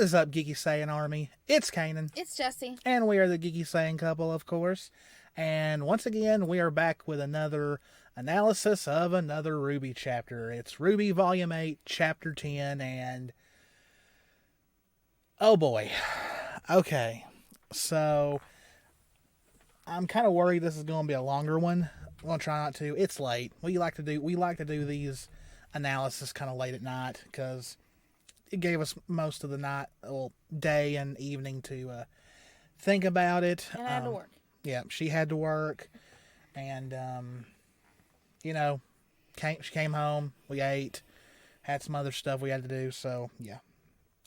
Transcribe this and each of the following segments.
is up, Geeky Saiyan Army? It's Canaan. It's Jessie. And we are the Geeky Saiyan couple, of course. And once again, we are back with another analysis of another RWBY chapter. It's RWBY Volume 8, Chapter 10, and... oh boy. Okay. So, I'm kind of worried this is going to be a longer one. I'm going to try not to. It's late. We like to do these analysis kind of late at night, because it gave us most of the night, well, day and evening to think about it. And I had to work. Yeah, she had to work, and she came home. We ate, had some other stuff we had to do. So yeah.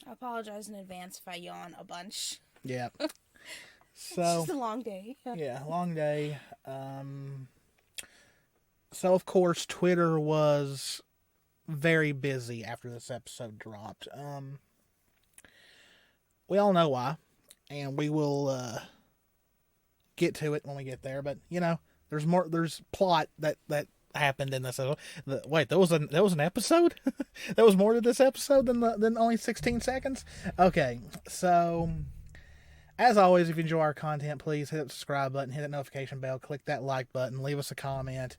I apologize in advance if I yawn a bunch. Yeah. So it's just a long day. Yeah, long day. So of course Twitter was very busy after this episode dropped. We all know why, and we will get to it when we get there. But there's more. There's plot that happened in this. Wait, there was an episode. There was more to this episode than only 16 seconds. Okay, so as always, if you enjoy our content, please hit the subscribe button, hit that notification bell, click that like button, leave us a comment.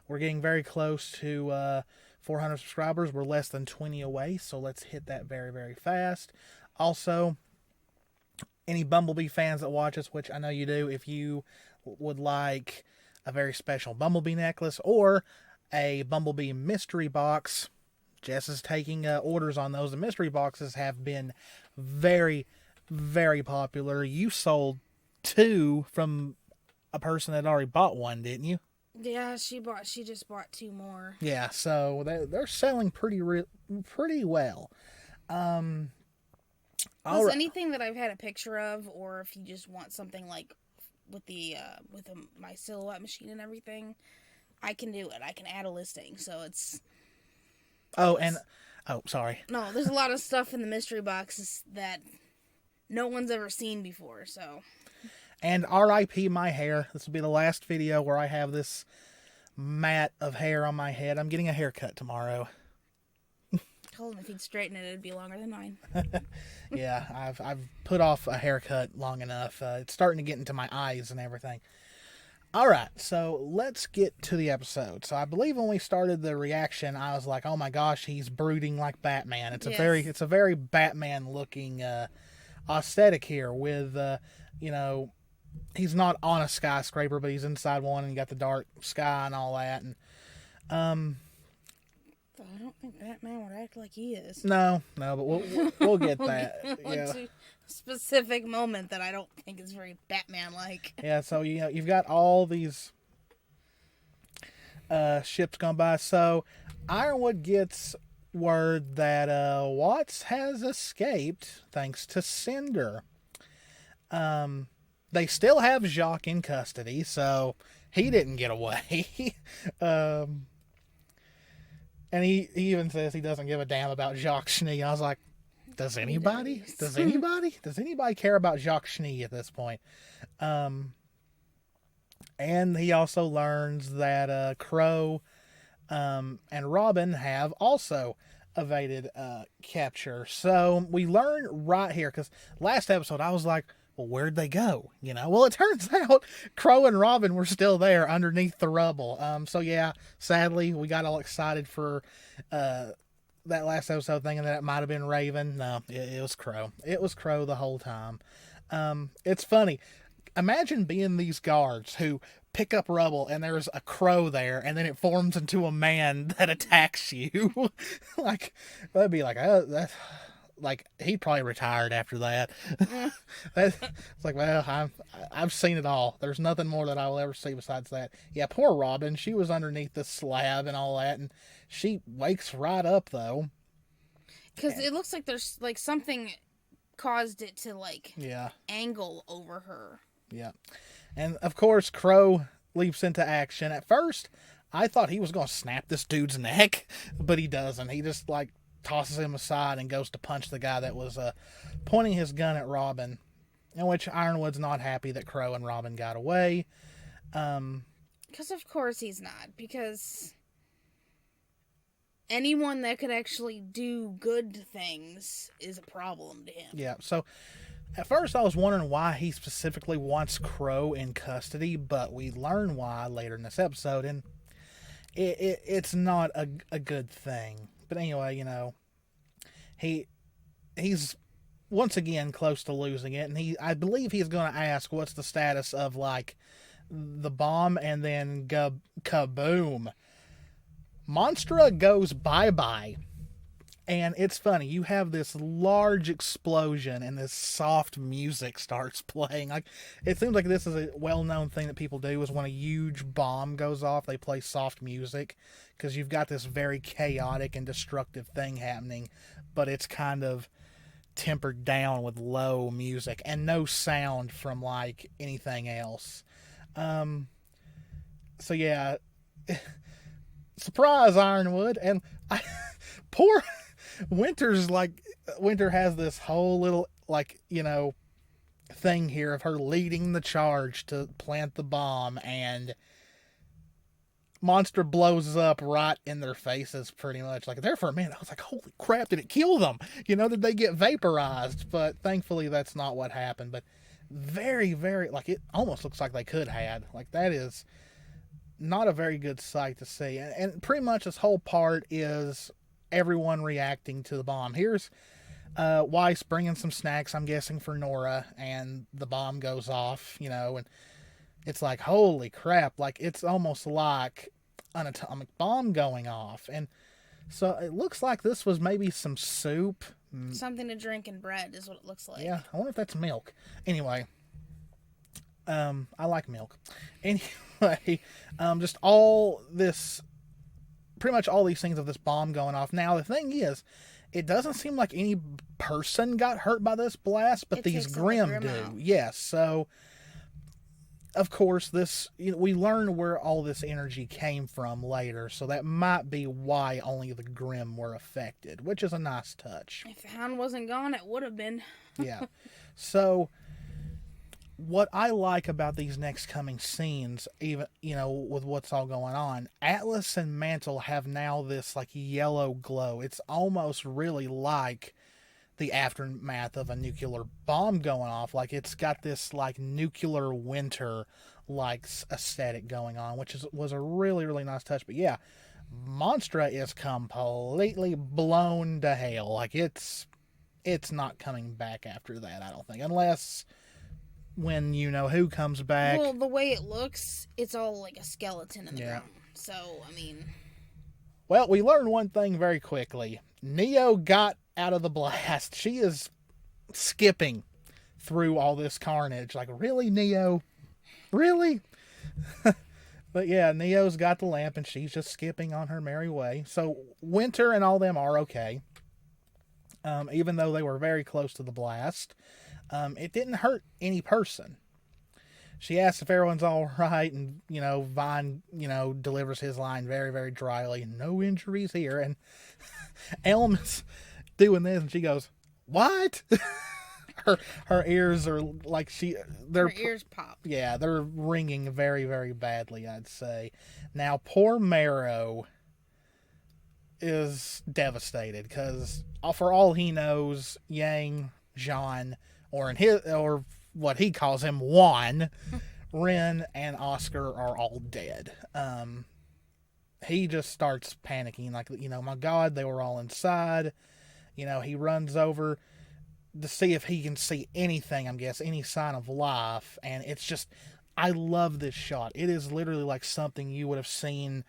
We're getting very close to 400 subscribers. We're less than 20 away, so let's hit that very, very fast. Also, any Bumblebee fans that watch us, which I know you do, if you would like a very special Bumblebee necklace or a Bumblebee mystery box, Jess is taking orders on those. The mystery boxes have been very, very popular. You sold 2 from a person that already bought one, didn't you? Yeah, she just bought 2 more. Yeah, so they're selling pretty well. Plus, anything that I've had a picture of, or if you just want something like with my silhouette machine and everything, I can do it. I can add a listing, so it's. Sorry. No, there's a lot of stuff in the mystery boxes that no one's ever seen before, so. And R.I.P. my hair. This will be the last video where I have this mat of hair on my head. I'm getting a haircut tomorrow. Told him if he'd straighten it, it'd be longer than mine. Yeah, I've put off a haircut long enough. It's starting to get into my eyes and everything. All right, so let's get to the episode. So I believe when we started the reaction, I was like, "Oh my gosh, he's brooding like Batman." It's a very Batman looking aesthetic here with he's not on a skyscraper, but he's inside one, and you got the dark sky and all that. And I don't think Batman would act like he is. No, but we'll get that. To a specific moment that I don't think is very Batman-like. Yeah, so you've got all these ships gone by. So Ironwood gets word that Watts has escaped thanks to Cinder. They still have Jacques in custody, so he didn't get away. And he even says he doesn't give a damn about Jacques Schnee. I was like, does anybody care about Jacques Schnee at this point? And he also learns that Crow and Robin have also evaded capture. So we learn right here, because last episode I was like, well, where'd they go? Well, it turns out Crow and Robin were still there underneath the rubble. So yeah, sadly, we got all excited for that last episode thinking that it might have been Raven. No, it was Crow. It was Crow the whole time. It's funny. Imagine being these guards who pick up rubble and there's a crow there, and then it forms into a man that attacks you. Like, that'd be like, that's... like, he probably retired after that. It's like, well, I've seen it all. There's nothing more that I will ever see besides that. Yeah, poor Robin. She was underneath the slab and all that, and she wakes right up, though. Because it looks like there's, like, something caused it to, like, yeah, angle over her. Yeah. And, of course, Crow leaps into action. At first, I thought he was going to snap this dude's neck, but he doesn't. He just, like, tosses him aside and goes to punch the guy that was pointing his gun at Robin, in which Ironwood's not happy that Crow and Robin got away. Because of course he's not, because anyone that could actually do good things is a problem to him. Yeah, so at first I was wondering why he specifically wants Crow in custody, but we learn why later in this episode, and it's not a good thing. But anyway, you know, he's once again close to losing it, and I believe he's going to ask what's the status of, like, the bomb, and then kaboom. Monstra goes bye-bye. And it's funny, you have this large explosion and this soft music starts playing. Like, it seems like this is a well-known thing that people do, is when a huge bomb goes off, they play soft music, because you've got this very chaotic and destructive thing happening, but it's kind of tempered down with low music and no sound from, like, anything else. So yeah, surprise, Ironwood, and poor Winter has this whole little, like, you know, thing here of her leading the charge to plant the bomb, and Monster blows up right in their faces, pretty much. Like, there for a minute, I was like, holy crap, did it kill them? You know, did they get vaporized? But thankfully, that's not what happened. But very, very, like, it almost looks like they could have. Like, that is not a very good sight to see. And pretty much this whole part is everyone reacting to the bomb. Here's Weiss bringing some snacks, I'm guessing, for Nora, and the bomb goes off, you know, and it's like, holy crap, like, it's almost like an atomic bomb going off. And so it looks like this was maybe some soup. Something to drink and bread is what it looks like. Yeah, I wonder if that's milk. Anyway, I like milk. Anyway, just all this, pretty much all these things of this bomb going off. Now, the thing is, it doesn't seem like any person got hurt by this blast, but these Grimm do. Out. Yes, so of course, this, you know, we learn where all this energy came from later, so that might be why only the Grimm were affected, which is a nice touch. If the Hound wasn't gone, it would have been. Yeah. So what I like about these next coming scenes, even, you know, with what's all going on, Atlas and Mantle have now this, like, yellow glow. It's almost really like the aftermath of a nuclear bomb going off. Like, it's got this, like, nuclear winter, like, aesthetic going on, which was a really, really nice touch. But yeah, Monstra is completely blown to hell. Like, it's not coming back after that, I don't think, unless when you know who comes back. Well, the way it looks, it's all like a skeleton in the ground. So, I mean, well, we learned one thing very quickly. Neo got out of the blast. She is skipping through all this carnage. Like, really, Neo? Really? But yeah, Neo's got the lamp and she's just skipping on her merry way. So Winter and all them are okay. Even though they were very close to the blast. It didn't hurt any person. She asks if everyone's all right, and, you know, Vine, you know, delivers his line very, very dryly. No injuries here. And Elm's doing this, and she goes, "What?" her ears are like her ears pop. Yeah, they're ringing very, very badly, I'd say. Now, poor Marrow is devastated because, for all he knows, Yang, Jean, or what he calls him, Juan, Ren, and Oscar are all dead. He just starts panicking, like, you know, my God, they were all inside. You know, he runs over to see if he can see anything, I'm guessing, any sign of life. And it's just, I love this shot. It is literally like something you would have seen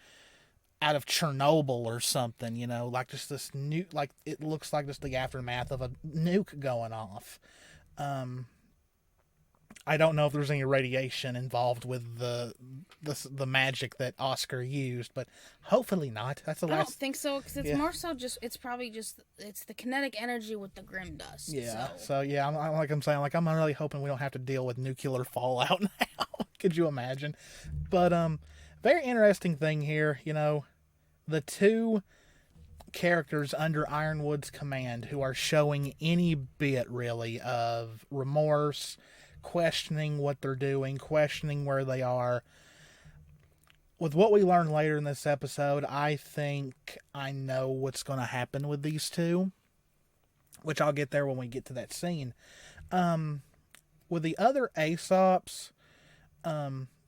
out of Chernobyl or something, you know, like just this nuke, like it looks like just the aftermath of a nuke going off. I don't know if there's any radiation involved with the magic that Oscar used, but hopefully not. That's the last. I don't think so, because it's more so just, it's probably just, it's the kinetic energy with the Grimm dust. Yeah. So yeah, I'm really hoping we don't have to deal with nuclear fallout now. Could you imagine? But very interesting thing here, you know, the two characters under Ironwood's command who are showing any bit really of remorse, questioning what they're doing, questioning where they are, with what we learn later in this episode, I think I know what's going to happen with these two, which I'll get there when we get to that scene. With the other Aesops,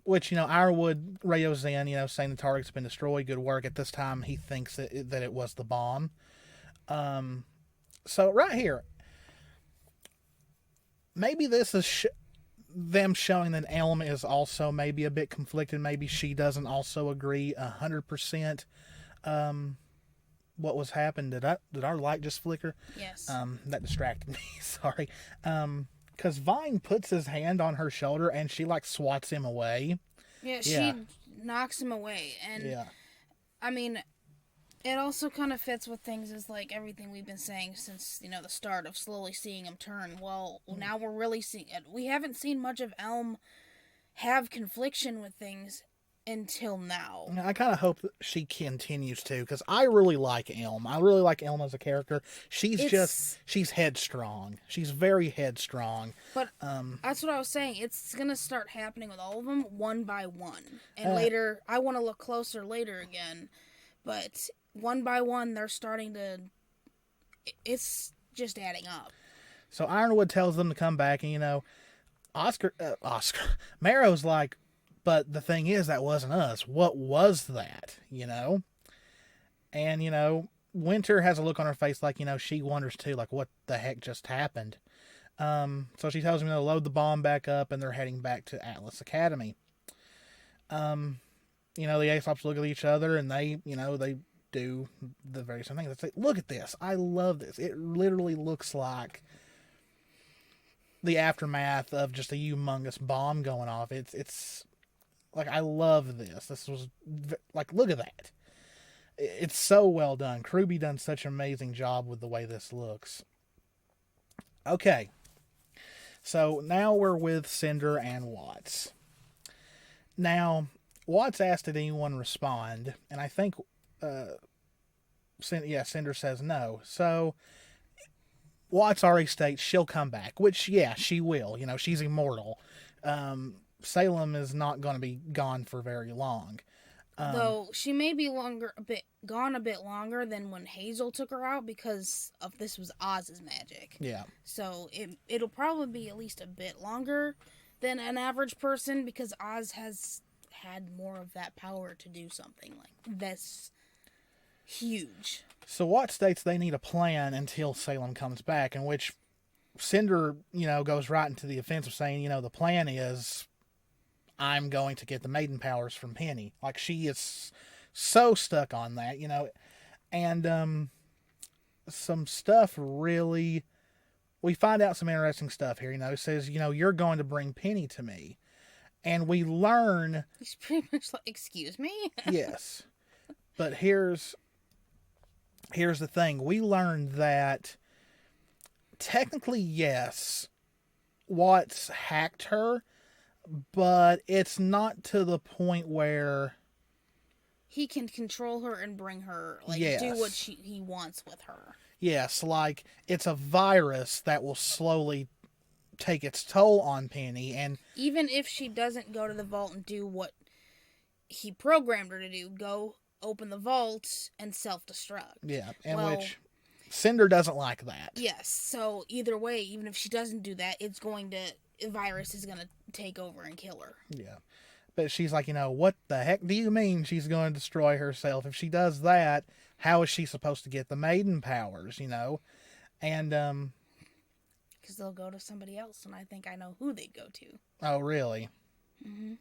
which, Ironwood radios in, saying the target's been destroyed, good work. At this time, he thinks that it was the bomb. So right here, maybe this is them showing that Elm is also maybe a bit conflicted. Maybe she doesn't also agree 100%. What was happened? Did our light just flicker? Yes. That distracted me. Sorry. Because Vine puts his hand on her shoulder and she swats him away. Yeah, she knocks him away, and I mean, it also kind of fits with things as everything we've been saying since the start of slowly seeing him turn. Well, now we're really seeing it. We haven't seen much of Elm have confliction with things until now. I kind of hope that she continues to, because I really like Elm. I really like Elm as a character. She's headstrong. She's very headstrong. But that's what I was saying. It's going to start happening with all of them one by one. And later, I want to look closer later again. But one by one, they're starting to... It's just adding up. So Ironwood tells them to come back, and, Oscar... Marrow's like, but the thing is, that wasn't us. What was that, And, Winter has a look on her face she wonders too, what the heck just happened. So she tells him to load the bomb back up, and they're heading back to Atlas Academy. The Aesops look at each other, and they do the very same thing. They say, look at this. I love this. It literally looks like the aftermath of just a humongous bomb going off. It's I love this. This was look at that. It's so well done. Ruby done such an amazing job with the way this looks. Okay. So now we're with Cinder and Watts. Now, Watts asked did anyone respond, and I think Cinder says no. So Watts already states she'll come back, which she will. She's immortal. Salem is not going to be gone for very long. Though she may be gone a bit longer than when Hazel took her out, because of this was Oz's magic. Yeah. So it'll probably be at least a bit longer than an average person, because Oz has had more of that power to do something like this huge. So Watt states they need a plan until Salem comes back, in which Cinder, goes right into the offensive, saying, the plan is I'm going to get the maiden powers from Penny. She is so stuck on that, and some stuff really, we find out some interesting stuff here. It says, you're going to bring Penny to me. And we learn... He's pretty much like, excuse me? Yes. But here's the thing. We learn that technically, yes, Watts hacked her, but it's not to the point where... He can control her and bring her, do what he wants with her. Yes, it's a virus that will slowly take its toll on Penny, and even if she doesn't go to the vault and do what he programmed her to do, go open the vault and self-destruct. Yeah, which Cinder doesn't like that. Yes, so either way, even if she doesn't do that, the virus is going to take over and kill her. Yeah, but she's like, what the heck do you mean she's going to destroy herself? If she does that, how is she supposed to get the maiden powers, And, because they'll go to somebody else, and I think I know who they'd go to. Oh, really? Mm-hmm.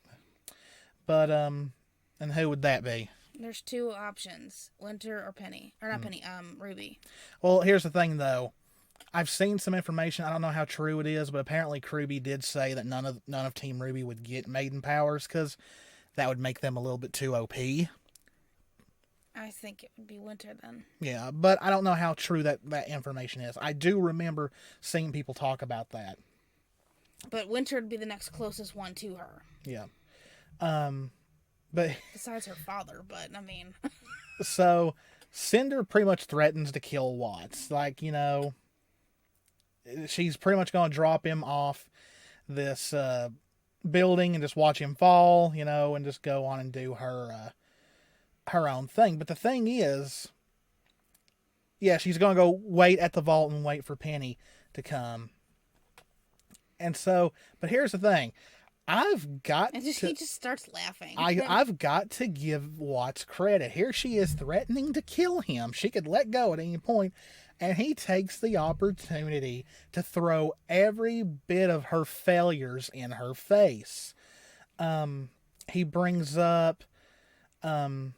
But, and who would that be? There's two options, Winter or Penny. Or not Penny, Ruby. Well, here's the thing, though. I've seen some information, I don't know how true it is, but apparently Ruby did say that none of Team Ruby would get maiden powers, because that would make them a little bit too OP. I think it would be Winter then. Yeah, but I don't know how true that information is. I do remember seeing people talk about that. But Winter would be the next closest one to her. Yeah. But besides her father, but I mean. So Cinder pretty much threatens to kill Watts. She's pretty much going to drop him off this building and just watch him fall, you know, and just go on and do her own thing. But the thing is, yeah, she's going to go wait at the vault and wait for Penny to come. And so, but here's the thing. He just starts laughing. I've got to give Watts credit. Here she is threatening to kill him. She could let go at any point, and he takes the opportunity to throw every bit of her failures in her face. He brings up, you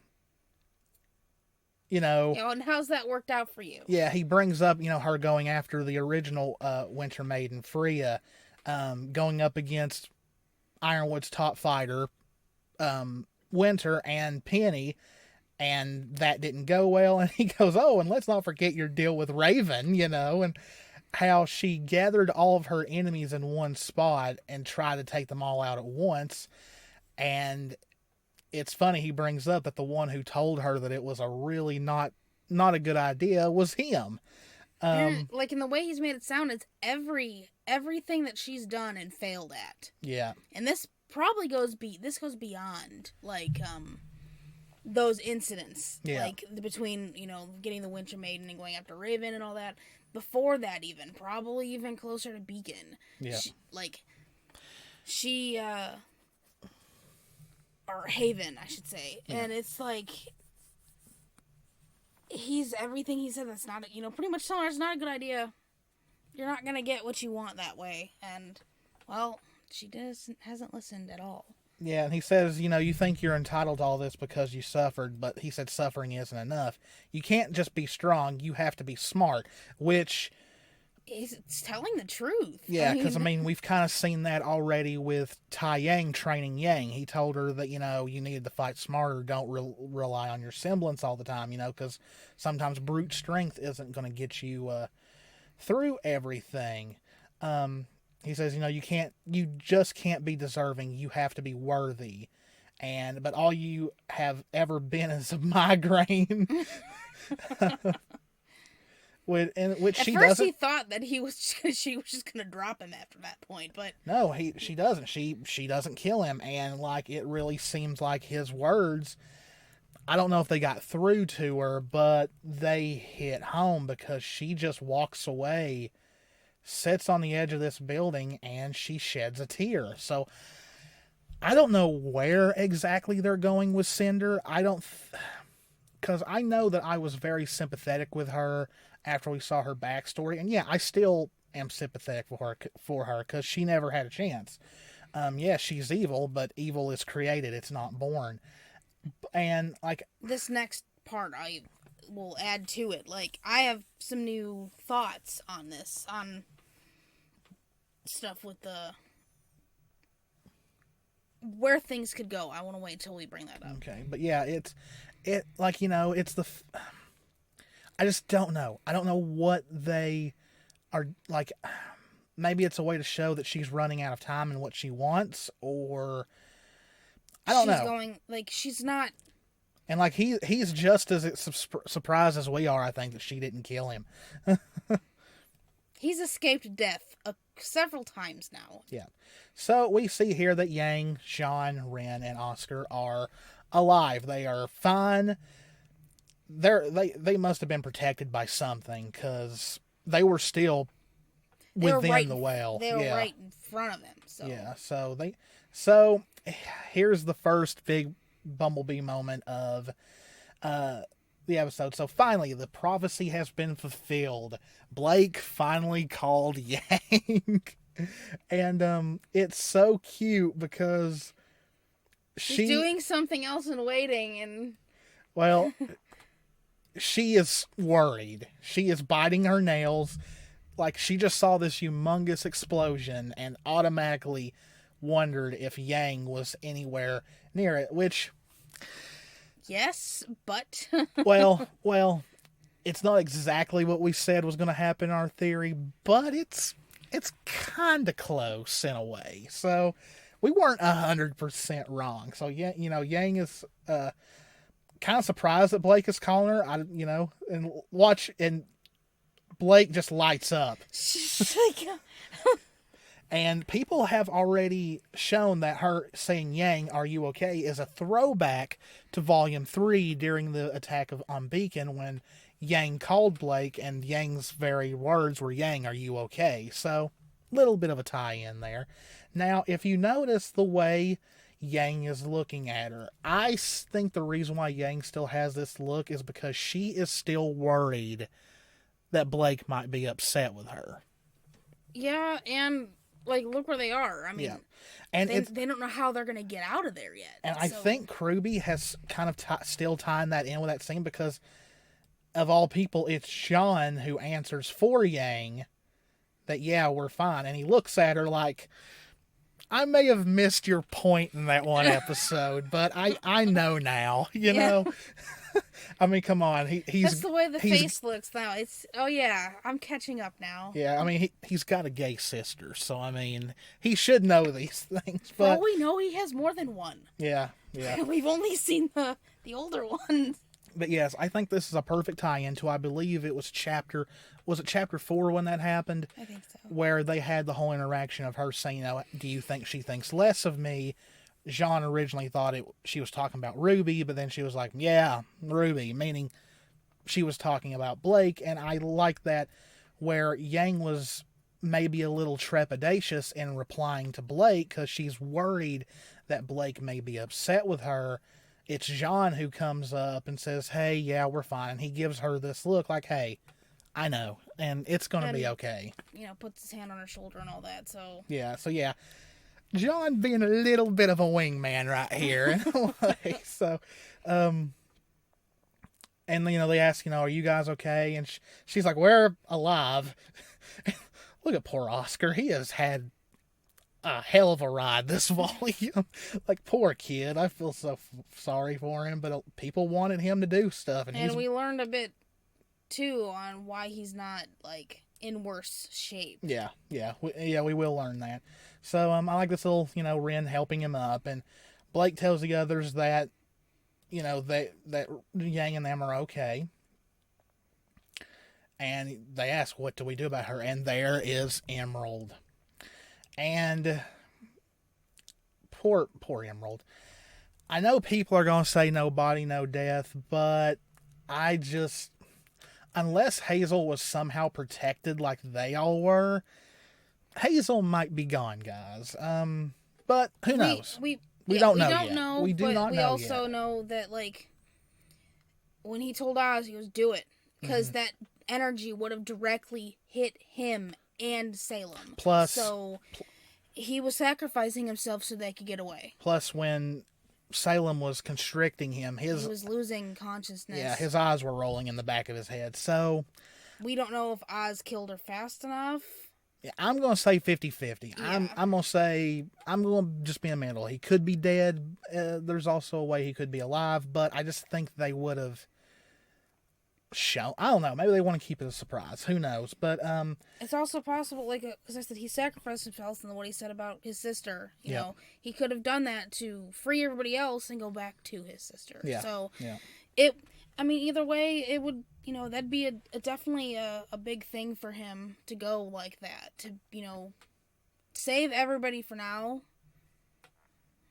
know... and how's that worked out for you? Yeah, he brings up, you know, her going after the original Winter Maiden, Freya, going up against Ironwood's top fighter, Winter, and Penny, and that didn't go well. And he goes, oh, and let's not forget your deal with Raven, you know, and how she gathered all of her enemies in one spot and tried to take them all out at once. And it's funny, he brings up that the one who told her that it was a really not a good idea was him. Like, in the way he's made it sound, it's everything that she's done and failed at. Yeah. And this probably goes beyond, like, those incidents. Yeah. Like, between, you know, getting the Winter Maiden and going after Raven and all that. Before that, even. Probably even closer to Beacon. Yeah. Or Haven, I should say. Yeah. And it's like... everything he said that's not, you know, pretty much telling her it's not a good idea. You're not going to get what you want that way. And, well, she hasn't listened at all. Yeah, and he says, you know, you think you're entitled to all this because you suffered, but he said suffering isn't enough. You can't just be strong, you have to be smart, which... It's telling the truth. Yeah, because, I mean, we've kind of seen that already with Tai Yang training Yang. He told her that, you know, you needed to fight smarter. Don't rely on your semblance all the time, you know, because sometimes brute strength isn't going to get you through everything. He says, you know, you just can't be deserving. You have to be worthy. But all you have ever been is a migraine. At first he thought that she was just gonna drop him after that point, but no, she doesn't. She doesn't kill him, and like it really seems like his words, I don't know if they got through to her, but they hit home because she just walks away, sits on the edge of this building, and she sheds a tear. So I don't know where exactly they're going with Cinder. Because I know that I was very sympathetic with her after we saw her backstory. And yeah, I still am sympathetic for her because she never had a chance. Yeah, she's evil, but evil is created. It's not born. And like... This next part I will add to it. Like, I have some new thoughts on this. On stuff with where things could go. I want to wait until we bring that up. Okay, but yeah, it's like, you know, it's I just don't know. I don't know what they are, like, maybe it's a way to show that she's running out of time and what she wants, or I don't know. She's going, like, she's not. And like he's just as surprised as we are, I think, that she didn't kill him. He's escaped death several times now. Yeah. So we see here that Yang, Sean, Ren, and Oscar are alive. They are fine. They must have been protected by something, because they were still within the well. They were right in front of him. So. Yeah. So here's the first big Bumblebee moment of the episode. So finally, the prophecy has been fulfilled. Blake finally called Yang. And it's so cute because she's doing something else and waiting, and well, she is worried. She is biting her nails. Like, she just saw this humongous explosion and automatically wondered if Yang was anywhere near it, which... Yes, but... well, it's not exactly what we said was going to happen in our theory, but it's kind of close in a way. So we weren't 100% wrong. So yeah, you know, Yang is kind of surprised that Blake is calling her. And Blake just lights up. And people have already shown that her saying, Yang, are you okay, is a throwback to Volume 3 during the attack on Beacon when Yang called Blake and Yang's very words were, Yang, are you okay? So, little bit of a tie-in there. Now, if you notice the way Yang is looking at her, I think the reason why Yang still has this look is because she is still worried that Blake might be upset with her. Yeah, and... like, look where they are. I mean, yeah. And they don't know how they're going to get out of there yet. And I think RWBY has kind of still tying that in with that scene because, of all people, it's Sean who answers for Yang that, yeah, we're fine. And he looks at her like, I may have missed your point in that one episode, but I know now, you know? I mean, come on. He's That's the way the face looks now. It's, oh yeah, I'm catching up now. Yeah, I mean, he's got a gay sister, so I mean, he should know these things. But for all we know, he has more than one. Yeah. We've only seen the older ones. But yes, I think this is a perfect tie-in to, I believe it was chapter 4 when that happened? I think so. Where they had the whole interaction of her saying, do you think she thinks less of me? Jean originally thought she was talking about RWBY, but then she was like, yeah, RWBY, meaning she was talking about Blake, and I like that where Yang was maybe a little trepidatious in replying to Blake because she's worried that Blake may be upset with her. It's Jean who comes up and says, hey, yeah, we're fine, and he gives her this look like, hey, I know, and it's going to be okay. You know, puts his hand on her shoulder and all that, so... Yeah. John being a little bit of a wingman right here in a way. So, and you know, they ask, you know, are you guys okay? And she's like, we're alive. Look at poor Oscar. He has had a hell of a ride this volume. Like, poor kid. I feel so sorry for him, but people wanted him to do stuff. And we learned a bit, too, on why he's not, like, in worse shape. Yeah. We will learn that. So I like this little, you know, Ren helping him up, and Blake tells the others that, you know, that Yang and them are okay. And they ask, what do we do about her? And there is Emerald. And poor Emerald. I know people are going to say no body, no death, but I just, unless Hazel was somehow protected like they all were, Hazel might be gone, guys. But who knows? We don't know yet. We do not know yet. We also know that, like, when he told Oz, he was do it. Because that energy would have directly hit him and Salem. Plus... So, he was sacrificing himself so they could get away. Plus, when Salem was constricting him, he was losing consciousness. Yeah, his eyes were rolling in the back of his head. So... we don't know if Oz killed her fast enough. Yeah, I'm going to say 50-50. Yeah. I'm going to just be in the middle. He could be dead. There's also a way he could be alive, but I just think they would have shown. I don't know. Maybe they want to keep it a surprise. Who knows? But it's also possible, like, because I said he sacrificed himself, and what he said about his sister. You know, he could have done that to free everybody else and go back to his sister. Yeah. So yeah. I mean, either way, it would, you know, that'd be definitely a big thing for him to go like that. To, you know, save everybody for now.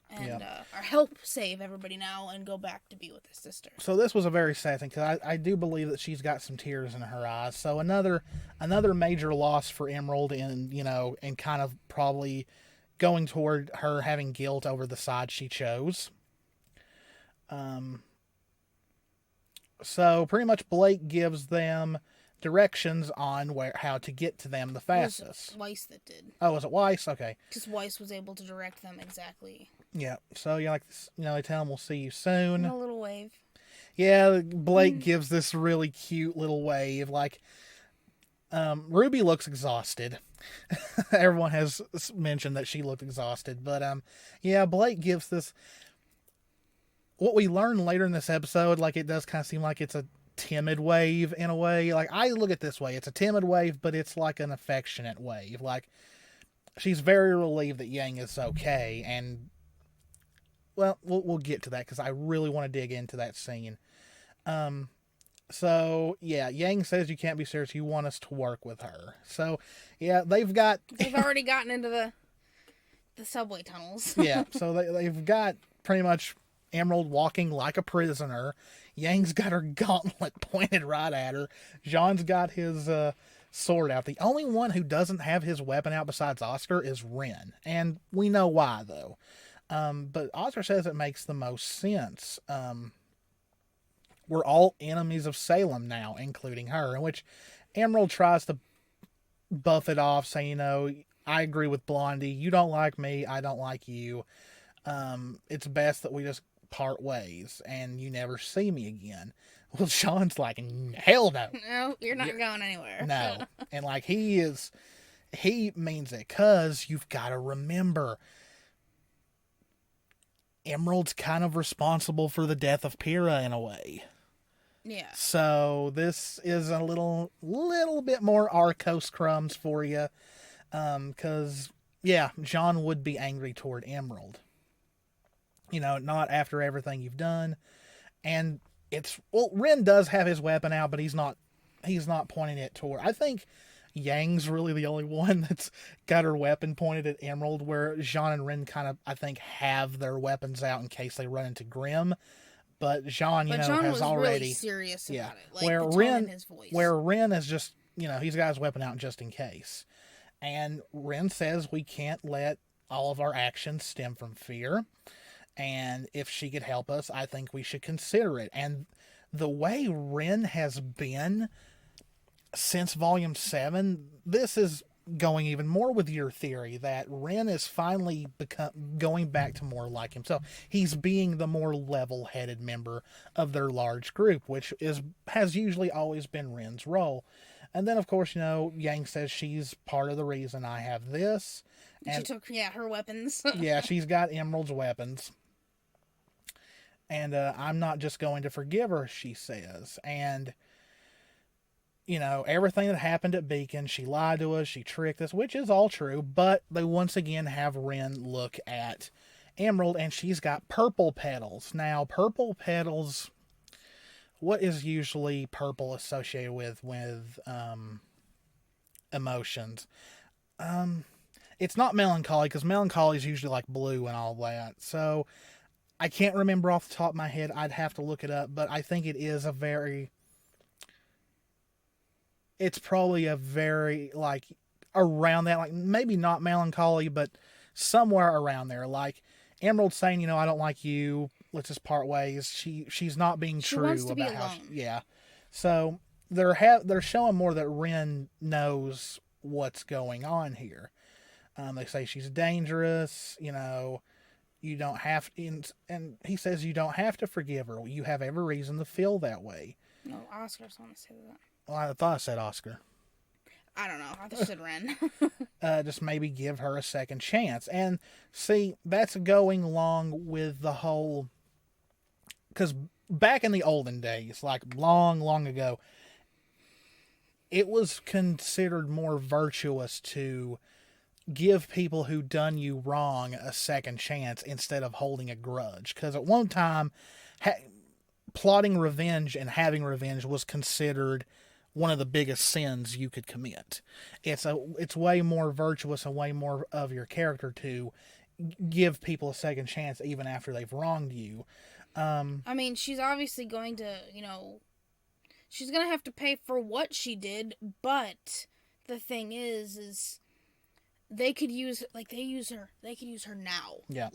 And, or help save everybody now and go back to be with his sister. So this was a very sad thing, because I do believe that she's got some tears in her eyes. So another major loss for Emerald, and, you know, and kind of probably going toward her having guilt over the side she chose. So pretty much Blake gives them directions on how to get to them the fastest. It was Weiss that did. Oh, was it Weiss? Okay. Because Weiss was able to direct them exactly. Yeah. So like, you know, they tell them we'll see you soon. A little wave. Yeah, Blake gives this really cute little wave. Like, RWBY looks exhausted. Everyone has mentioned that she looked exhausted, but yeah, Blake gives this. What we learn later in this episode, like, it does kind of seem like it's a timid wave in a way. Like, I look at it this way. It's a timid wave, but it's like an affectionate wave. Like, she's very relieved that Yang is okay. And, well, we'll get to that because I really want to dig into that scene. So, yeah, Yang says you can't be serious. You want us to work with her. So, yeah, they've already gotten into the subway tunnels. Yeah, so they've got pretty much Emerald walking like a prisoner. Yang's got her gauntlet pointed right at her. Jean's got his sword out. The only one who doesn't have his weapon out besides Oscar is Ren. And we know why, though. But Oscar says it makes the most sense. We're all enemies of Salem now, including her, in which Emerald tries to buff it off, saying, I agree with Blondie. You don't like me. I don't like you. It's best that we just part ways and you never see me again. Well, Sean's like, hell no. No, you're not going anywhere. No. And like, he means it, because you've got to remember, Emerald's kind of responsible for the death of Pyrrha in a way. Yeah. So this is a little bit more Arcos crumbs for you. Because, yeah, John would be angry toward Emerald. Not after everything you've done. And Ren does have his weapon out, but he's not pointing it toward. I think Yang's really the only one that's got her weapon pointed at Emerald, where Jean and Ren kind of, I think, have their weapons out in case they run into Grimm. But Jean, John has was already really serious about it. Like, where the tone in his voice. Where Ren is just, he's got his weapon out just in case. And Ren says we can't let all of our actions stem from fear. And if she could help us, I think we should consider it. And the way Ren has been since Volume 7, this is going even more with your theory that Ren is finally going back to more like himself. He's being the more level-headed member of their large group, which has usually always been Ren's role. And then, of course, Yang says she's part of the reason I have this. And she took, her weapons. Yeah, she's got Emerald's weapons. And I'm not just going to forgive her, she says. And, everything that happened at Beacon, she lied to us, she tricked us, which is all true. But they once again have Ren look at Emerald, and she's got purple petals. Now, purple petals... What is usually purple associated with emotions? It's not melancholy, because melancholy is usually like blue and all that. So I can't remember off the top of my head. I'd have to look it up, but I think it's probably a very, like, around that, like, maybe not melancholy, but somewhere around there. Like, Emerald saying, I don't like you, let's just part ways. She's not being true about how yeah. So they're showing more that Ren knows what's going on here. They say she's dangerous, you don't have to, and he says you don't have to forgive her. You have every reason to feel that way. No, Oscar's on to say that. Well, I thought I said Oscar. I don't know. I thought you said Ren. Just maybe give her a second chance. And see, that's going along with the whole... Because back in the olden days, like long, long ago, it was considered more virtuous to give people who done you wrong a second chance instead of holding a grudge. Because at one time, plotting revenge and having revenge was considered one of the biggest sins you could commit. It's way more virtuous and way more of your character to give people a second chance even after they've wronged you. I mean, she's obviously going to, she's going to have to pay for what she did, but the thing is they could use, they could use her now. Yeah.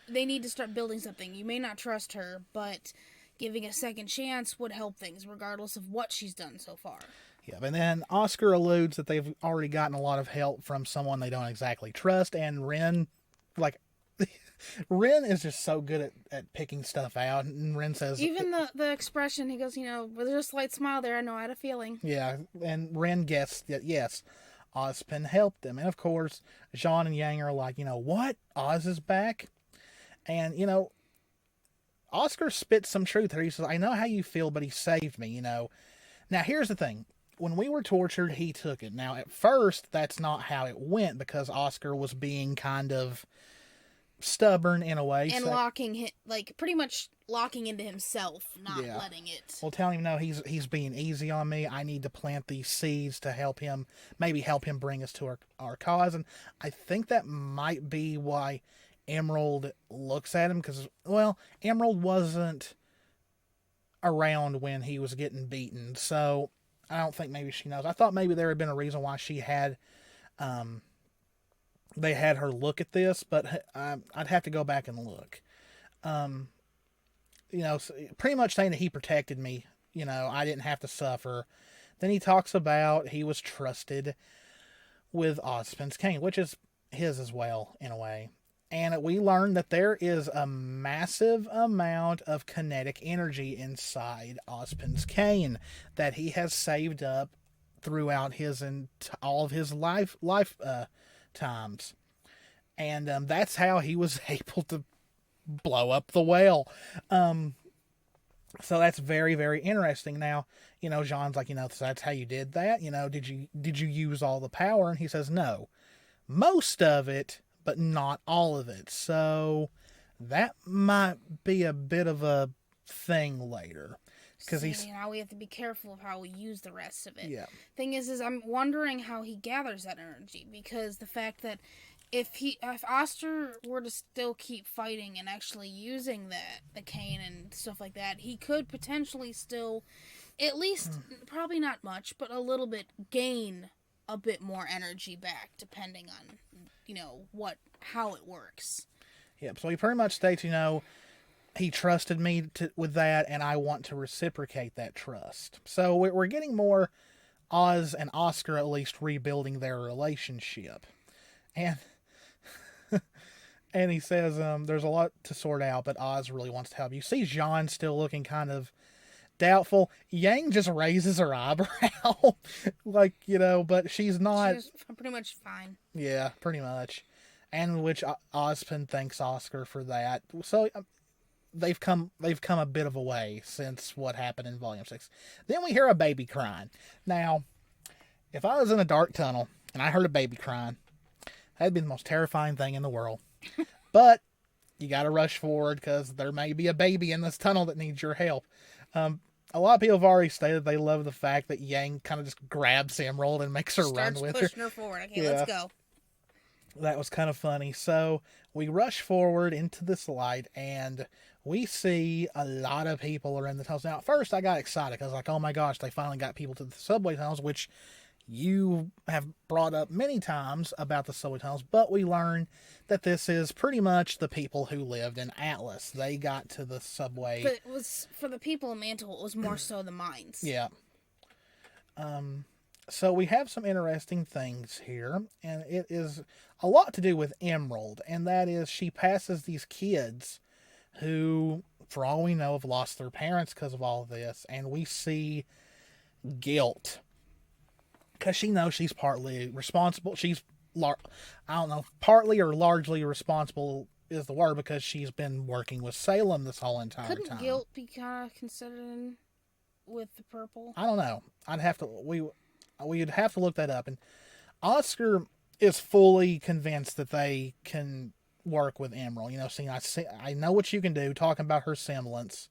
They need to start building something. You may not trust her, but giving a second chance would help things, regardless of what she's done so far. Yeah, and then Oscar alludes that they've already gotten a lot of help from someone they don't exactly trust, and Ren, Ren is just so good at picking stuff out, and Ren says... Even the expression, he goes, with a slight smile there, I know I had a feeling. Yeah, and Ren guessed that, yes, Ozpin helped them. And, of course, Jean and Yang are like, what? Oz is back? And, Oscar spits some truth here. He says, I know how you feel, but he saved me, Now, here's the thing. When we were tortured, he took it. Now, at first, that's not how it went, because Oscar was being kind of stubborn in a way. And pretty much locking into himself, not letting it. Well, telling him, no, he's being easy on me. I need to plant these seeds to help him bring us to our cause. And I think that might be why Emerald looks at him, because, well, Emerald wasn't around when he was getting beaten, so I don't think maybe she knows. I thought maybe there had been a reason why she had, they had her look at this, but I'd have to go back and look. Pretty much saying that he protected me, I didn't have to suffer. Then he talks about he was trusted with Ozpin's cane, which is his as well, in a way. And we learned that there is a massive amount of kinetic energy inside Ozpin's cane that he has saved up throughout all of his life times. And that's how he was able to blow up the whale. So that's very, very interesting. Now, Jean's like, so that's how you did that? Did you use all the power? And he says, no, most of it, but not all of it. So that might be a bit of a thing later. Because we have to be careful of how we use the rest of it. Yeah. Thing is I'm wondering how he gathers that energy, because the fact that if Oster were to still keep fighting and actually using the cane and stuff like that, he could potentially still, at least probably not much, but a little bit, gain a bit more energy back, depending on how it works. Yep. So he pretty much states, he trusted me with that, and I want to reciprocate that trust. So we're getting more Oz and Oscar at least rebuilding their relationship. And and he says there's a lot to sort out, but Oz really wants to help. You see Jean still looking kind of doubtful. Yang just raises her eyebrow. But she's not... She's pretty much fine. Yeah, pretty much. And which Ozpin thanks Oscar for that. So they've come a bit of a way since what happened in Volume 6. Then we hear a baby crying. Now, if I was in a dark tunnel and I heard a baby crying, that'd be the most terrifying thing in the world. But you got to rush forward because there may be a baby in this tunnel that needs your help. A lot of people have already stated they love the fact that Yang kind of just grabs Emerald and makes her run with her. Starts pushing her forward. Okay, let's go. That was kind of funny. So we rush forward into this light, and we see a lot of people are in the tunnels. Now, at first I got excited because I was like, oh my gosh, they finally got people to the subway tunnels, which you have brought up many times about the subway tunnels, but we learn that this is pretty much the people who lived in Atlas. They got to the subway. But it was, for the people in Mantle, it was more so the mines. Yeah. So we have some interesting things here, and it is a lot to do with Emerald, and that is she passes these kids who, for all we know, have lost their parents because of all of this, and we see guilt. Because she knows she's partly responsible. Partly or largely responsible is the word, because she's been working with Salem this whole entire time. Couldn't guilt be kind of considered with the purple? I don't know. We'd have to look that up. And Oscar is fully convinced that they can work with Emerald. I know what you can do, talking about her semblance.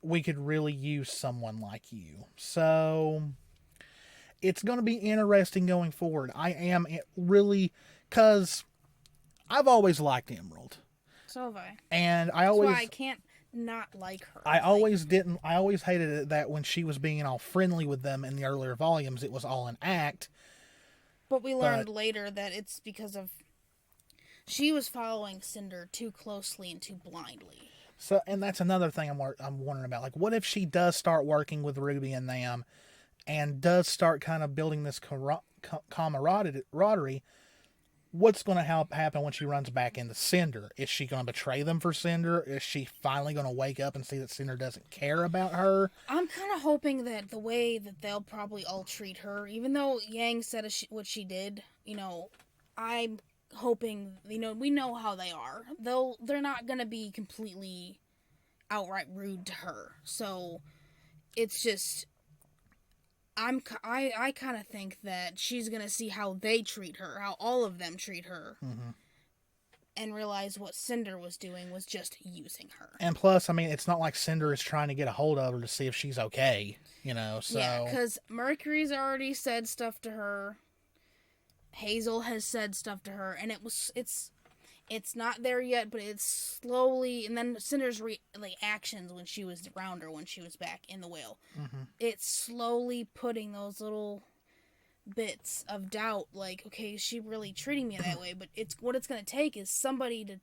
We could really use someone like you. So it's going to be interesting going forward. I am really, because I've always liked Emerald. So have I. And That's why I can't not like her. I always hated it that when she was being all friendly with them in the earlier volumes, it was all an act. But we learned later that it's because of she was following Cinder too closely and too blindly. So, and that's another thing I'm wondering about. Like, what if she does start working with Ruby and them, and does start kind of building this camaraderie? What's going to happen when she runs back into Cinder? Is she going to betray them for Cinder? Is she finally going to wake up and see that Cinder doesn't care about her? I'm kind of hoping that the way that they'll probably all treat her, even though Yang said what she did, I'm hoping, we know how they are. They're not going to be completely outright rude to her. So it's just, I kind of think that she's going to see how they treat her, how all of them treat her. Mm-hmm. and realize what Cinder was doing was just using her. And plus, I mean, it's not like Cinder is trying to get a hold of her to see if she's okay, so... Yeah, because Mercury's already said stuff to her. Hazel has said stuff to her, and it's not there yet, but it's slowly... And then Cinder's actions when she was around her, when she was back in the whale. Mm-hmm. It's slowly putting those little bits of doubt, like, okay, is she really treating me that way? But what it's going to take is somebody to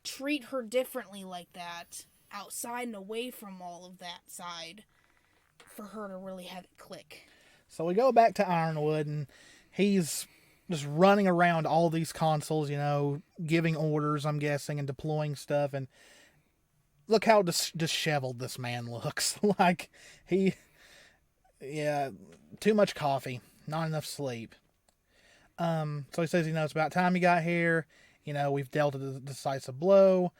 treat her differently like that, outside and away from all of that side, for her to really have it click. So we go back to Ironwood, and he's just running around all these consoles, giving orders, I'm guessing, and deploying stuff, and look how disheveled this man looks. Like, too much coffee. Not enough sleep. So he says, it's about time you got here. We've dealt a decisive blow.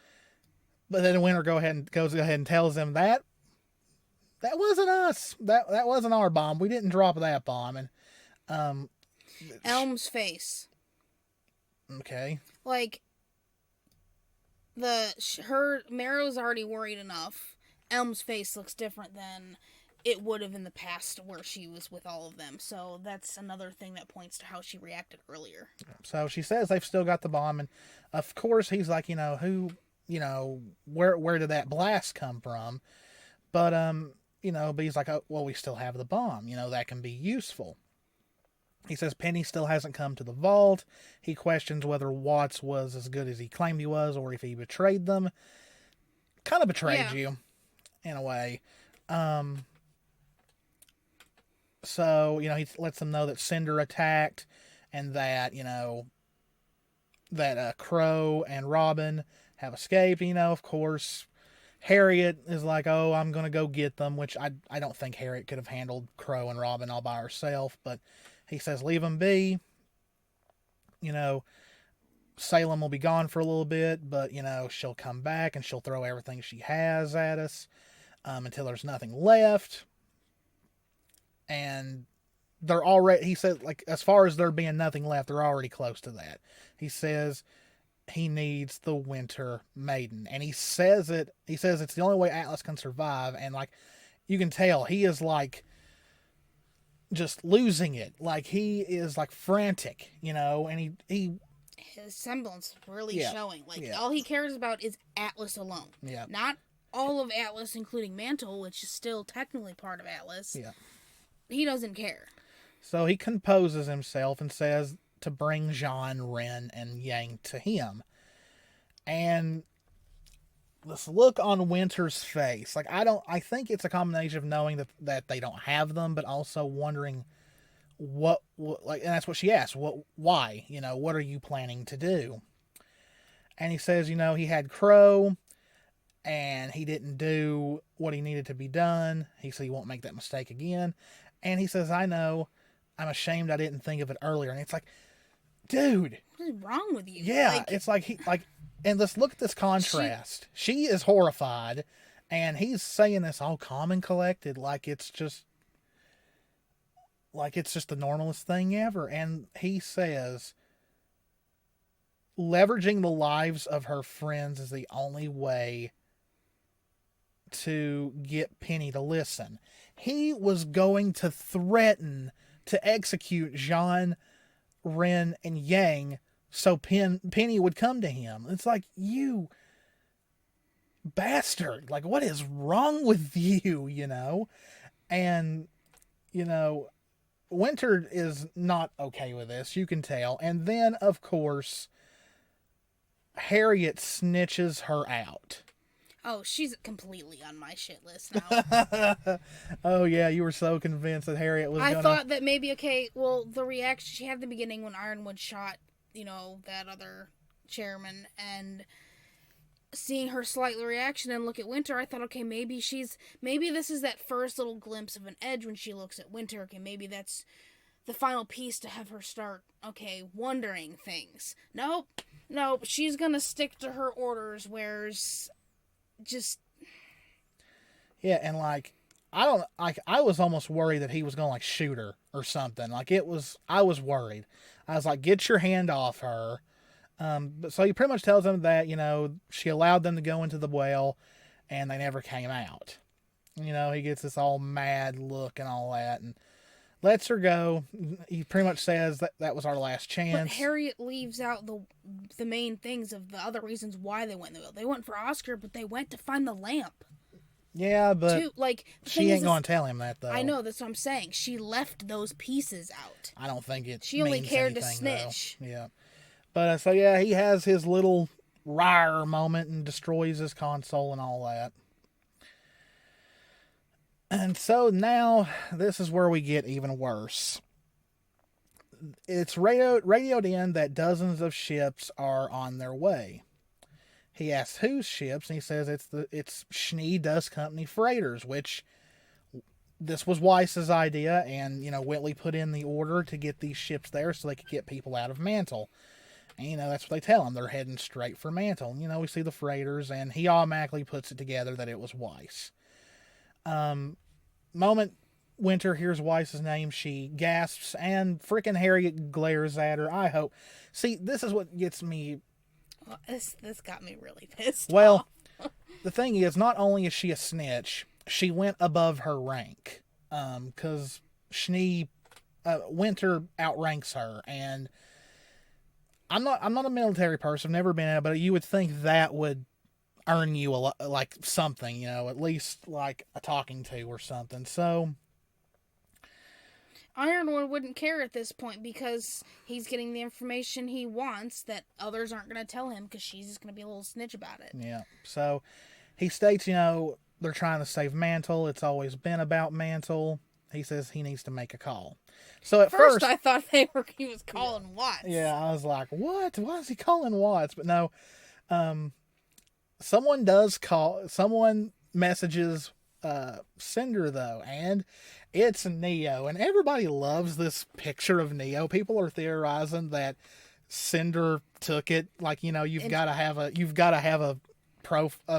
But then Winter goes ahead and tells him that wasn't us. That wasn't our bomb. We didn't drop that bomb. And Elm's face. Okay. Like, Marrow's already worried enough. Elm's face looks different than it would have in the past where she was with all of them. So that's another thing that points to how she reacted earlier. So she says they've still got the bomb, and of course he's like, where did that blast come from? But but he's like, oh, well, we still have the bomb, that can be useful. He says Penny still hasn't come to the vault. He questions whether Watts was as good as he claimed he was, or if he betrayed them. Kind of betrayed you, in a way. So, he lets them know that Cinder attacked, and that, that Crow and Robin have escaped. Of course, Harriet is like, oh, I'm going to go get them, which I don't think Harriet could have handled Crow and Robin all by herself, but he says, leave them be. Salem will be gone for a little bit, but, she'll come back, and she'll throw everything she has at us until there's nothing left. And they're already, he said, like, as far as there being nothing left, they're already close to that. He says he needs the Winter Maiden. And he says it's the only way Atlas can survive. And, like, you can tell he is, like, just losing it. Like, he is, like, frantic, and he his semblance really showing. Like, all he cares about is Atlas alone. Yeah. Not all of Atlas, including Mantle, which is still technically part of Atlas. Yeah. He doesn't care. So he composes himself and says to bring Jean, Ren, and Yang to him. And this look on Winter's face, like, I think it's a combination of knowing that they don't have them, but also wondering what and that's what she asked. Why? What are you planning to do? And he says, he had Crow, and he didn't do what he needed to be done. He said he won't make that mistake again. And he says, I know, I'm ashamed I didn't think of it earlier. And it's like, dude. What is wrong with you? Yeah, it's like, and let's look at this contrast. She is horrified, and he's saying this all calm and collected, like it's just the normalest thing ever. And he says, leveraging the lives of her friends is the only way to get Penny to listen. He was going to threaten to execute Jean, Ren, and Yang so Penny would come to him. It's like, you bastard. Like, what is wrong with you, And, Winter is not okay with this. You can tell. And then, of course, Harriet snitches her out. Oh, she's completely on my shit list now. Oh, yeah, you were so convinced that Harriet was I thought that maybe, the reaction she had at the beginning when Ironwood shot, that other chairman, and seeing her slight reaction and look at Winter, I thought, okay, maybe this is that first little glimpse of an edge when she looks at Winter. Okay, maybe that's the final piece to have her start, wondering things. Nope, she's gonna stick to her orders, whereas... just and I was almost worried that he was gonna shoot her or something. I was worried. I was like, get your hand off her. But so he pretty much tells them that, she allowed them to go into the well and they never came out. He gets this all mad look and all that and lets her go. He pretty much says that was our last chance. But Harriet leaves out the main things of the other reasons why they went in the well. They went for Oscar, but they went to find the lamp. Yeah, but she ain't going to tell him that, though. I know, that's what I'm saying. She left those pieces out. I don't think it She only cared to snitch. Though. Yeah. But, so yeah, he has his little rawr moment and destroys his console and all that. And so now, this is where we get even worse. It's radioed in that dozens of ships are on their way. He asks whose ships, and he says it's Schnee Dust Company freighters, which this was Weiss's idea, and, Whitley put in the order to get these ships there so they could get people out of Mantle. And, that's what they tell him. They're heading straight for Mantle. We see the freighters, and he automatically puts it together that it was Weiss. Moment Winter hears Weiss's name, she gasps, and frickin' Harriet glares at her. I hope. See, this is what gets me. Well, this got me really pissed off. The The thing is, not only is she a snitch, she went above her rank. Because Winter outranks her, and I'm not a military person, I've never been in it, but you would think that would earn you like something, at least like a talking to or something. So Ironwood wouldn't care at this point because he's getting the information he wants that others aren't going to tell him because she's just going to be a little snitch about it. Yeah. So he states, they're trying to save Mantle. It's always been about Mantle. He says he needs to make a call. So at first I thought he was calling Watts. Yeah, I was like, what? Why is he calling Watts? But no, someone messages Cinder, though, and it's Neo, and everybody loves this picture of Neo. People are theorizing that Cinder took it, like, you've got to have a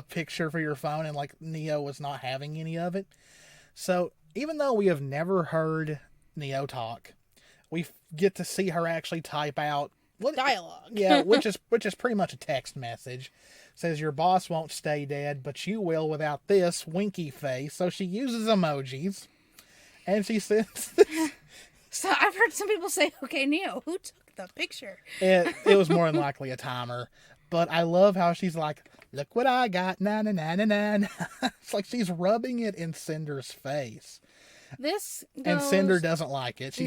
picture for your phone, and like Neo was not having any of it. So even though we have never heard Neo talk, we get to see her actually type out dialogue. Yeah, which is pretty much a text message. Says your boss won't stay dead, but you will without this winky face. So she uses emojis, and she says, So I've heard some people say, "Okay, Neo, who took the picture?" It was more than likely a timer, but I love how she's like, "Look what I got, na na na na na." It's like she's rubbing it in Cinder's face. And Cinder doesn't like it.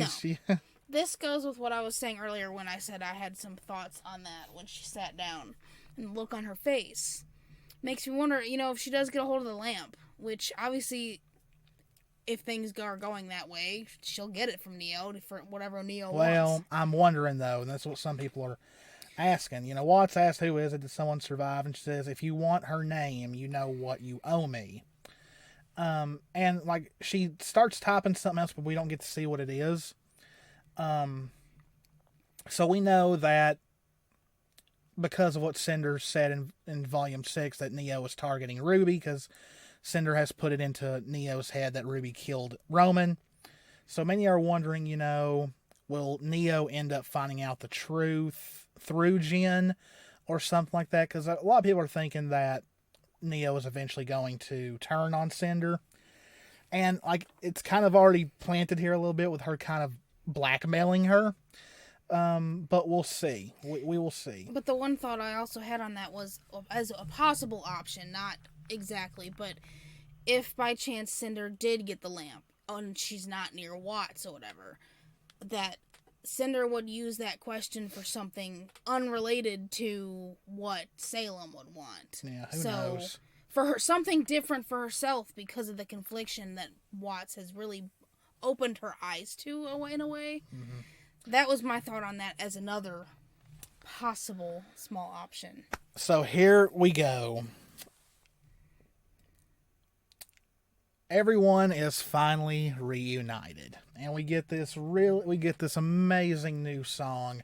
This goes with what I was saying earlier when I said I had some thoughts on that when she sat down and the look on her face. Makes me wonder, if she does get a hold of the lamp, which obviously, if things are going that way, she'll get it from Neo for whatever Neo wants. Well, I'm wondering, though, and that's what some people are asking. Watts asked, who is it? Did someone survive? And she says, if you want her name, you know what you owe me. And like she starts typing something else, but we don't get to see what it is. So we know that because of what Cinder said in Volume 6 that Neo was targeting Ruby, because Cinder has put it into Neo's head that Ruby killed Roman. So many are wondering, will Neo end up finding out the truth through Jen or something like that? Because a lot of people are thinking that Neo is eventually going to turn on Cinder. And like it's kind of already planted here a little bit with her kind of blackmailing her. But we'll see. We will see. But the one thought I also had on that was as a possible option, not exactly, but if by chance Cinder did get the lamp and she's not near Watts or whatever, that Cinder would use that question for something unrelated to what Salem would want. Yeah, who knows? For her, something different for herself because of the confliction that Watts has really opened her eyes to in a way. Mm-hmm. That was my thought on that as another possible small option. So here we go. Everyone is finally reunited, and we get this amazing new song.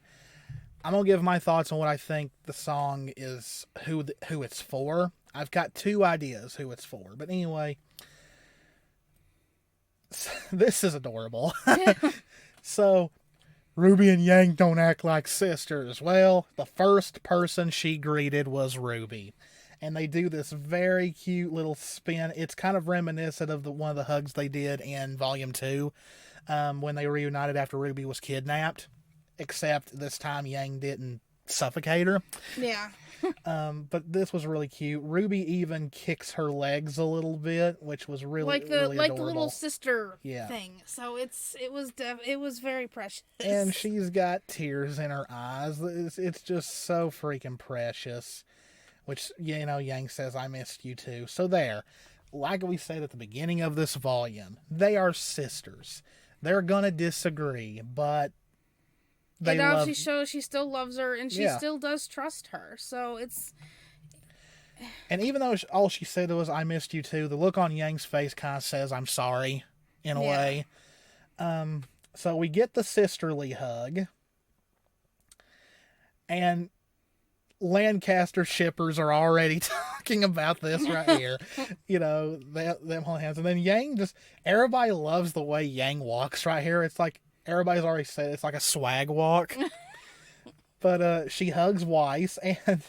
I'm gonna give my thoughts on what I think the song is, who it's for. I've got two ideas who it's for, but anyway, this is adorable. So RWBY and Yang don't act like sisters. Well, the first person she greeted was RWBY. And they do this very cute little spin. It's kind of reminiscent of one of the hugs they did in Volume 2 when they reunited after RWBY was kidnapped. Except this time Yang didn't suffocate her. Yeah. But this was really cute. RWBY even kicks her legs a little bit, which was really really like adorable. the little sister thing. So it was very precious. And she's got tears in her eyes. It's just so freaking precious. Which, you know, Yang says, "I missed you too." So there, like we said at the beginning of this volume, they are sisters. They're gonna disagree, but it obviously shows she still loves her and she still does trust her. So it's... And even though all she said was, "I missed you too," the look on Yang's face kind of says, "I'm sorry," in a way. So we get the sisterly hug. And Lancaster shippers are already talking about this right here. You know, them holding hands. And then Yang everybody loves the way Yang walks right here. It's like, everybody's already said it's like a swag walk. But she hugs Weiss, and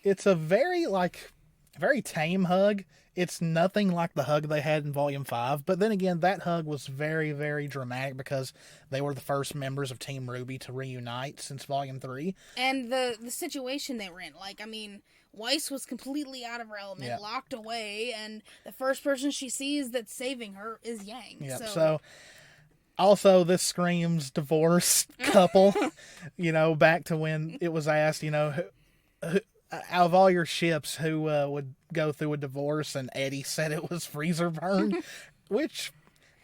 it's a very tame hug. It's nothing like the hug they had in Volume 5. But then again, that hug was very, very dramatic because they were the first members of Team RWBY to reunite since Volume 3. And the situation they were in. Like, I mean, Weiss was completely out of her element, locked away, and the first person she sees that's saving her is Yang. Yep. So also, this screams divorce couple. You know, back to when it was asked, you know, who, out of all your ships, who would go through a divorce, and Eddie said it was Freezer Burn, which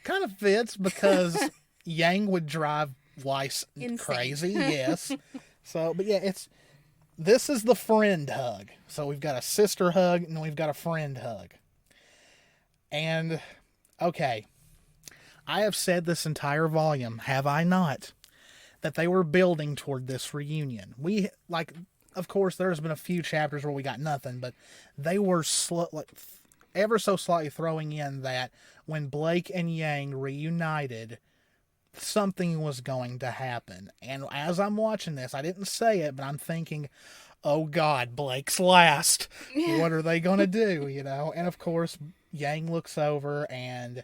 kind of fits because Yang would drive Weiss crazy. Yes. So, but yeah, this is the friend hug. So we've got a sister hug and we've got a friend hug. And okay, I have said this entire volume, have I not, that they were building toward this reunion. Of course, there's been a few chapters where we got nothing, but they were ever so slightly throwing in that when Blake and Yang reunited, something was going to happen. And as I'm watching this, I didn't say it, but I'm thinking, oh God, Blake's last. What are they going to do, you know? And of course, Yang looks over and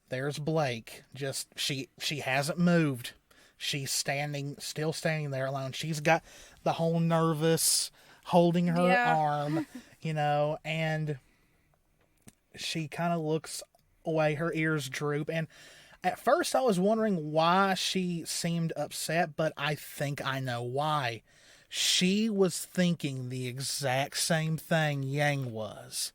there's Blake. Just, she hasn't moved. She's still standing there alone. She's got the whole nervous holding her arm, you know, and she kind of looks away. Her ears droop. And at first I was wondering why she seemed upset, but I think I know why. She was thinking the exact same thing Yang was.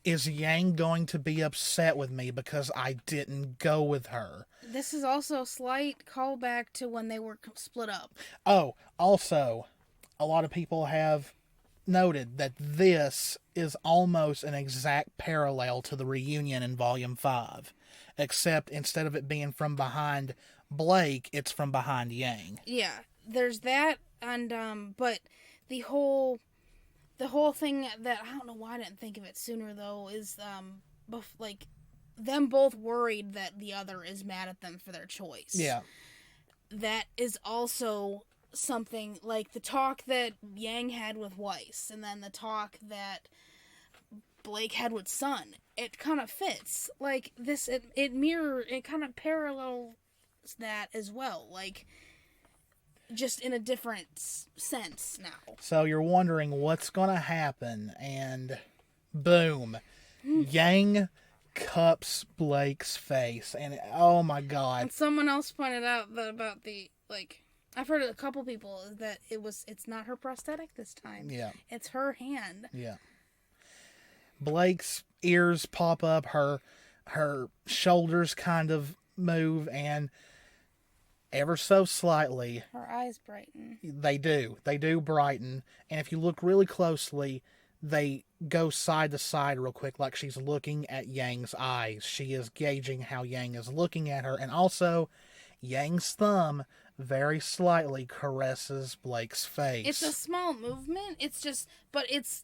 Is Yang going to be upset with me because I didn't go with her? This is also a slight callback to when they were split up. Oh, also, a lot of people have noted that this is almost an exact parallel to the reunion in Volume 5. Except instead of it being from behind Blake, it's from behind Yang. Yeah, there's that, and but the whole thing that I don't know why I didn't think of it sooner though is them both worried that the other is mad at them for their choice. Yeah, that is also something like the talk that Yang had with Weiss, and then the talk that Blake had with Sun. It kind of fits. Like this, it kind of parallels that as well. Like, just in a different sense now. So you're wondering what's going to happen, and boom, Yang cups Blake's face, and oh my God. And someone else pointed out that about the, like, I've heard a couple people that it's not her prosthetic this time. Yeah. It's her hand. Yeah. Blake's ears pop up, her shoulders kind of move, and ever so slightly, her eyes brighten. They do brighten, and if you look really closely, they go side to side real quick, like she's looking at Yang's eyes. She is gauging how Yang is looking at her, and also Yang's thumb very slightly caresses Blake's face. It's a small movement. It's just, but it's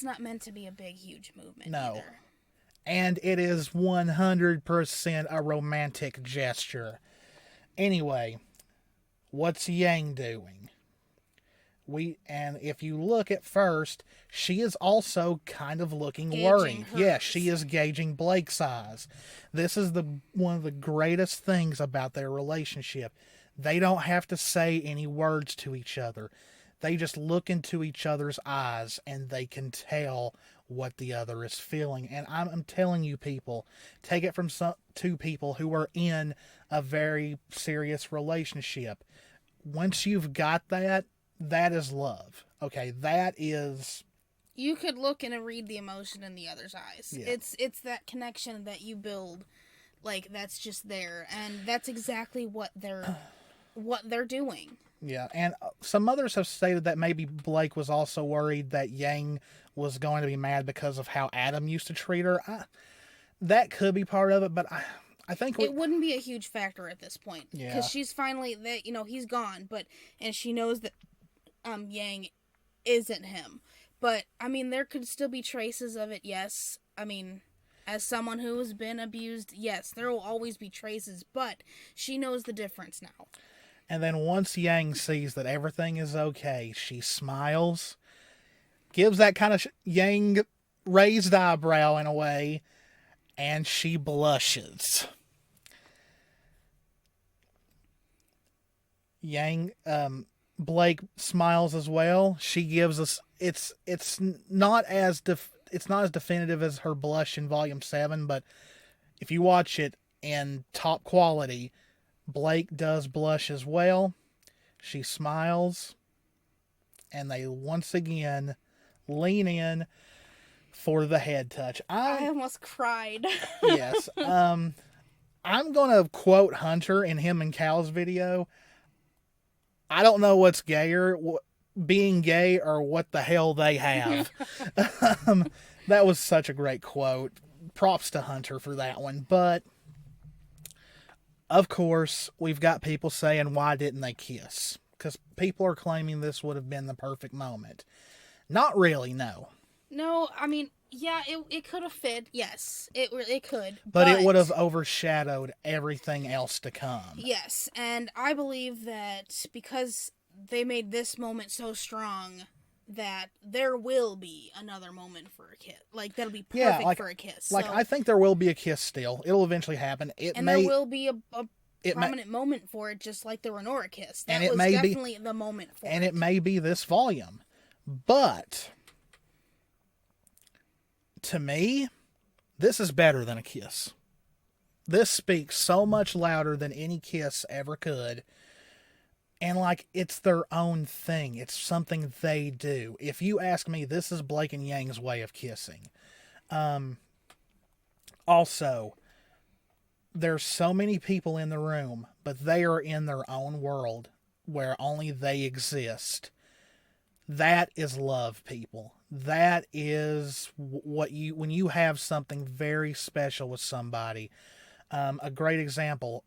not meant to be a big, huge movement. No. Either. And it is 100% a romantic gesture. Anyway, what's Yang doing? And if you look at first, she is also kind of looking worried. Yeah, she is gauging Blake's eyes. This is one of the greatest things about their relationship. They don't have to say any words to each other. They just look into each other's eyes and they can tell what the other is feeling. And I'm telling you, people, take it from two people who are in a very serious relationship. Once you've got that, that is love. Okay, that is... You could look and read the emotion in the other's eyes. Yeah. It's that connection that you build, like, that's just there. And that's exactly what they're doing. Yeah, and some others have stated that maybe Blake was also worried that Yang was going to be mad because of how Adam used to treat her. That could be part of it, but I think... It wouldn't be a huge factor at this point. Yeah. Because she's finally... he's gone, and she knows that Yang isn't him. But, I mean, there could still be traces of it, yes. I mean, as someone who has been abused, yes, there will always be traces, but she knows the difference now. And then once Yang sees that everything is okay, she smiles, gives that kind of Yang raised eyebrow in a way, and she blushes. Blake smiles as well. She gives us... It's not as definitive as her blush in Volume 7, but if you watch it in top quality, Blake does blush as well. She smiles, and they once again lean in for the head touch. I almost cried. Yes. I'm going to quote Hunter in him and Cal's video. I don't know what's gayer, being gay or what the hell they have. That was such a great quote. Props to Hunter for that one. But, of course, we've got people saying, why didn't they kiss? Because people are claiming this would have been the perfect moment. Not really, no. No, I mean, yeah, it could have fit, yes. It could. But it would have overshadowed everything else to come. Yes, and I believe that because they made this moment so strong, that there will be another moment for a kiss. Like, that'll be perfect for a kiss. Like, I think there will be a kiss still. It'll eventually happen. There will be a prominent moment for it, just like the Renora kiss. That was definitely the moment for it. And it may be this volume. But... to me, this is better than a kiss. This speaks so much louder than any kiss ever could. And, like, it's their own thing. It's something they do. If you ask me, this is Blake and Yang's way of kissing. Also, there's so many people in the room, but they are in their own world where only they exist. That is love, people. That is when you have something very special with somebody. A great example,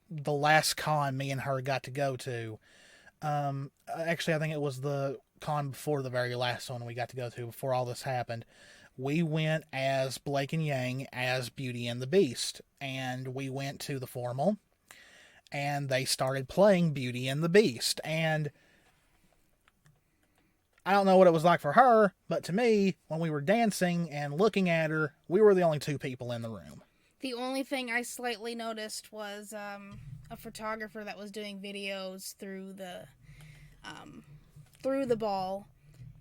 the last con me and her got to go to. Actually, I think it was the con before the very last one we got to go to before all this happened. We went as Blake and Yang as Beauty and the Beast. And we went to the formal. And they started playing Beauty and the Beast. And... I don't know what it was like for her, but to me, when we were dancing and looking at her, we were the only two people in the room. The only thing I slightly noticed was a photographer that was doing videos through the ball.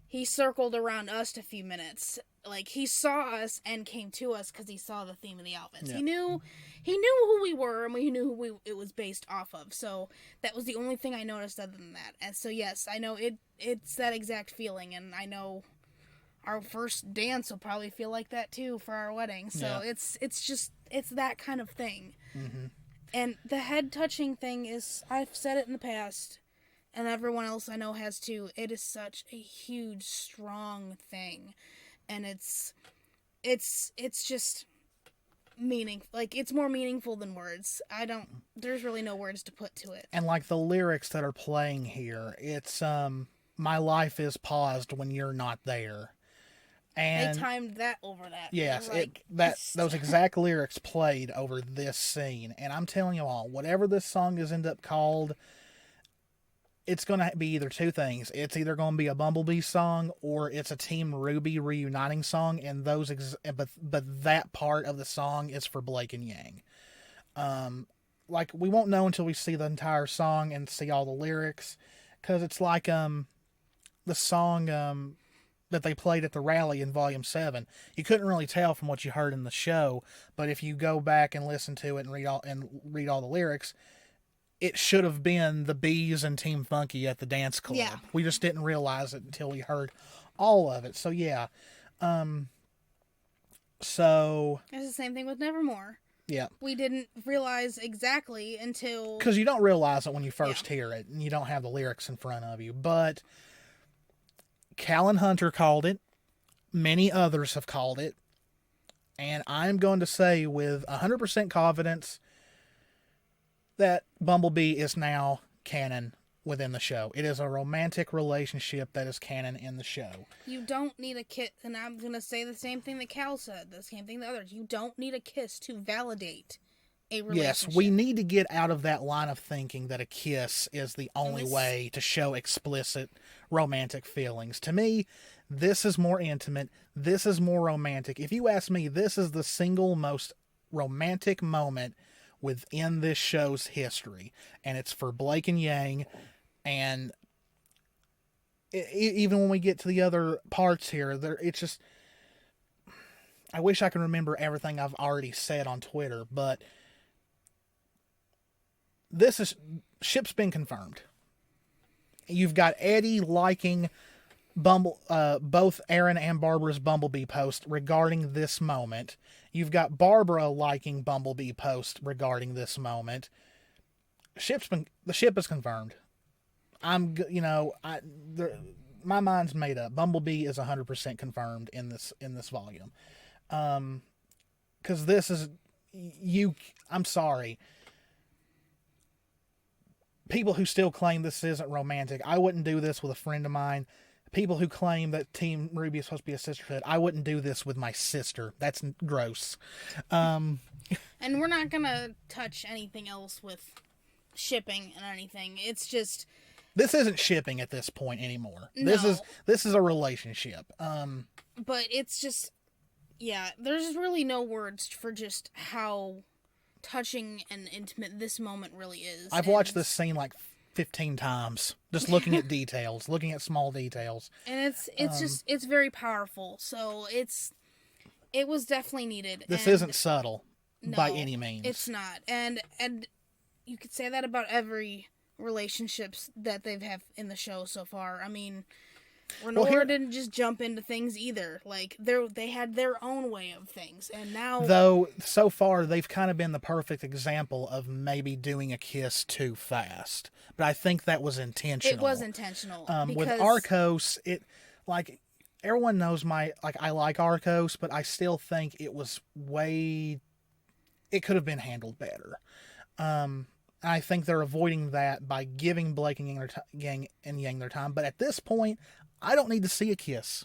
He circled around us a few minutes. Like, he saw us and came to us because he saw the theme of the outfits. Yeah. He knew who we were, and we knew who it was based off of. So that was the only thing I noticed other than that. And so, yes, I know it's that exact feeling, and I know our first dance will probably feel like that, too, for our wedding. So yeah. It's that kind of thing. Mm-hmm. And the head-touching thing is, I've said it in the past, and everyone else I know has too, it is such a huge, strong thing. And it's just meaningful. Like, it's more meaningful than words. There's really no words to put to it. And like the lyrics that are playing here, it's, my life is paused when you're not there. And they timed that over that. Yes, like, those exact lyrics played over this scene. And I'm telling you all, whatever this song is end up called, it's going to be either two things. It's either going to be a Bumblebee song or it's a Team RWBY reuniting song. And but that part of the song is for Blake and Yang. Like, we won't know until we see the entire song and see all the lyrics, because it's like the song that they played at the rally in Volume 7. You couldn't really tell from what you heard in the show, but if you go back and listen to it and read all the lyrics, it should have been the Bees and Team Funky at the dance club. Yeah. We just didn't realize it until we heard all of it. So yeah. So it's the same thing with Nevermore. Yeah. We didn't realize exactly until... Because you don't realize it when you first hear it, and you don't have the lyrics in front of you. But Callan Hunter called it. Many others have called it. And I'm going to say with 100% confidence that Bumblebee is now canon within the show. It is a romantic relationship that is canon in the show. You don't need a kiss, and I'm going to say the same thing that Cal said, the same thing that others. You don't need a kiss to validate a relationship. Yes, we need to get out of that line of thinking that a kiss is the only way to show explicit romantic feelings. To me, this is more intimate. This is more romantic. If you ask me, this is the single most romantic moment within this show's history. And it's for Blake and Yang. And even when we get to the other parts here, it's just... I wish I could remember everything I've already said on Twitter, but ship's been confirmed. You've got Eddie liking both Aaron and Barbara's Bumblebee post regarding this moment. You've got Barbara liking Bumblebee post regarding this moment. The ship is confirmed. My mind's made up. Bumblebee is 100% confirmed in this volume. Because this is I'm sorry. People who still claim this isn't romantic, I wouldn't do this with a friend of mine. People who claim that Team RWBY is supposed to be a sisterhood, I wouldn't do this with my sister. That's gross. And we're not gonna touch anything else with shipping and anything. It's just... This isn't shipping at this point anymore. No. This is a relationship. But it's just... Yeah, there's really no words for just how touching and intimate this moment really is. I've watched this scene like 15 times, just looking at details, looking at small details. And it's very powerful. So it was definitely needed. This isn't subtle by any means. It's not. And you could say that about every relationships that they've had in the show so far. I mean, Renora didn't just jump into things either. Like, they had their own way of things, and now... Though, so far, they've kind of been the perfect example of maybe doing a kiss too fast. But I think that was intentional. It was intentional. With Arcos, everyone knows I like Arcos, but I still think it was it could have been handled better. I think they're avoiding that by giving Blake and Yang their time. But at this point, I don't need to see a kiss.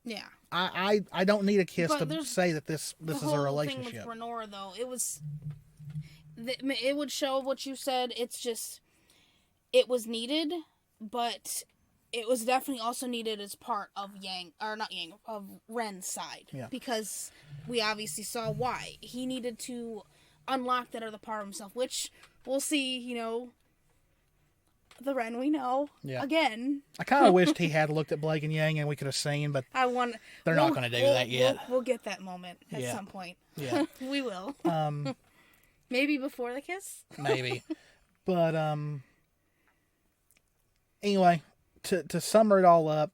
Yeah. I don't need a kiss to say that this is a relationship. The thing with Renora, though, it would show what you said. It's just, it was needed, but it was definitely also needed as part of of Ren's side. Yeah. Because we obviously saw why. He needed to unlock that other part of himself, which we'll see, the Ren we know again. I kind of wished he had looked at Blake and Yang and we could have seen, but they're not going to do that yet. We'll get that moment at some point. Yeah. We will. Maybe before the kiss? Maybe. But, anyway, to sum it all up,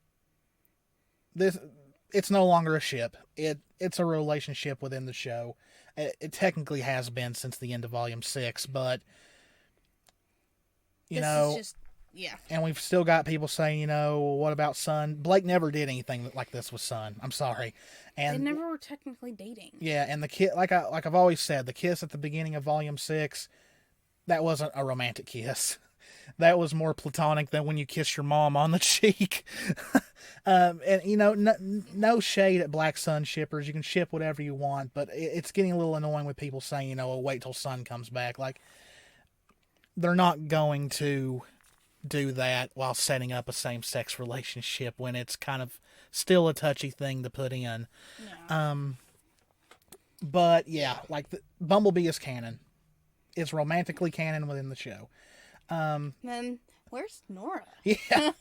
it's no longer a ship. It's a relationship within the show. It technically has been since the end of Volume 6, but and we've still got people saying, what about Sun? Blake never did anything like this with Sun. I'm sorry. And they never were technically dating. Yeah, and the kiss, like I've always said, the kiss at the beginning of Volume 6, that wasn't a romantic kiss. that was more platonic than when you kiss your mom on the cheek. And no shade at Black Sun shippers. You can ship whatever you want, but it's getting a little annoying with people saying, oh, wait till Sun comes back. Like, they're not going to do that while setting up a same-sex relationship when it's kind of still a touchy thing to put in. Yeah. But yeah, like Bumblebee is canon. It's romantically canon within the show. Then where's Nora? Yeah.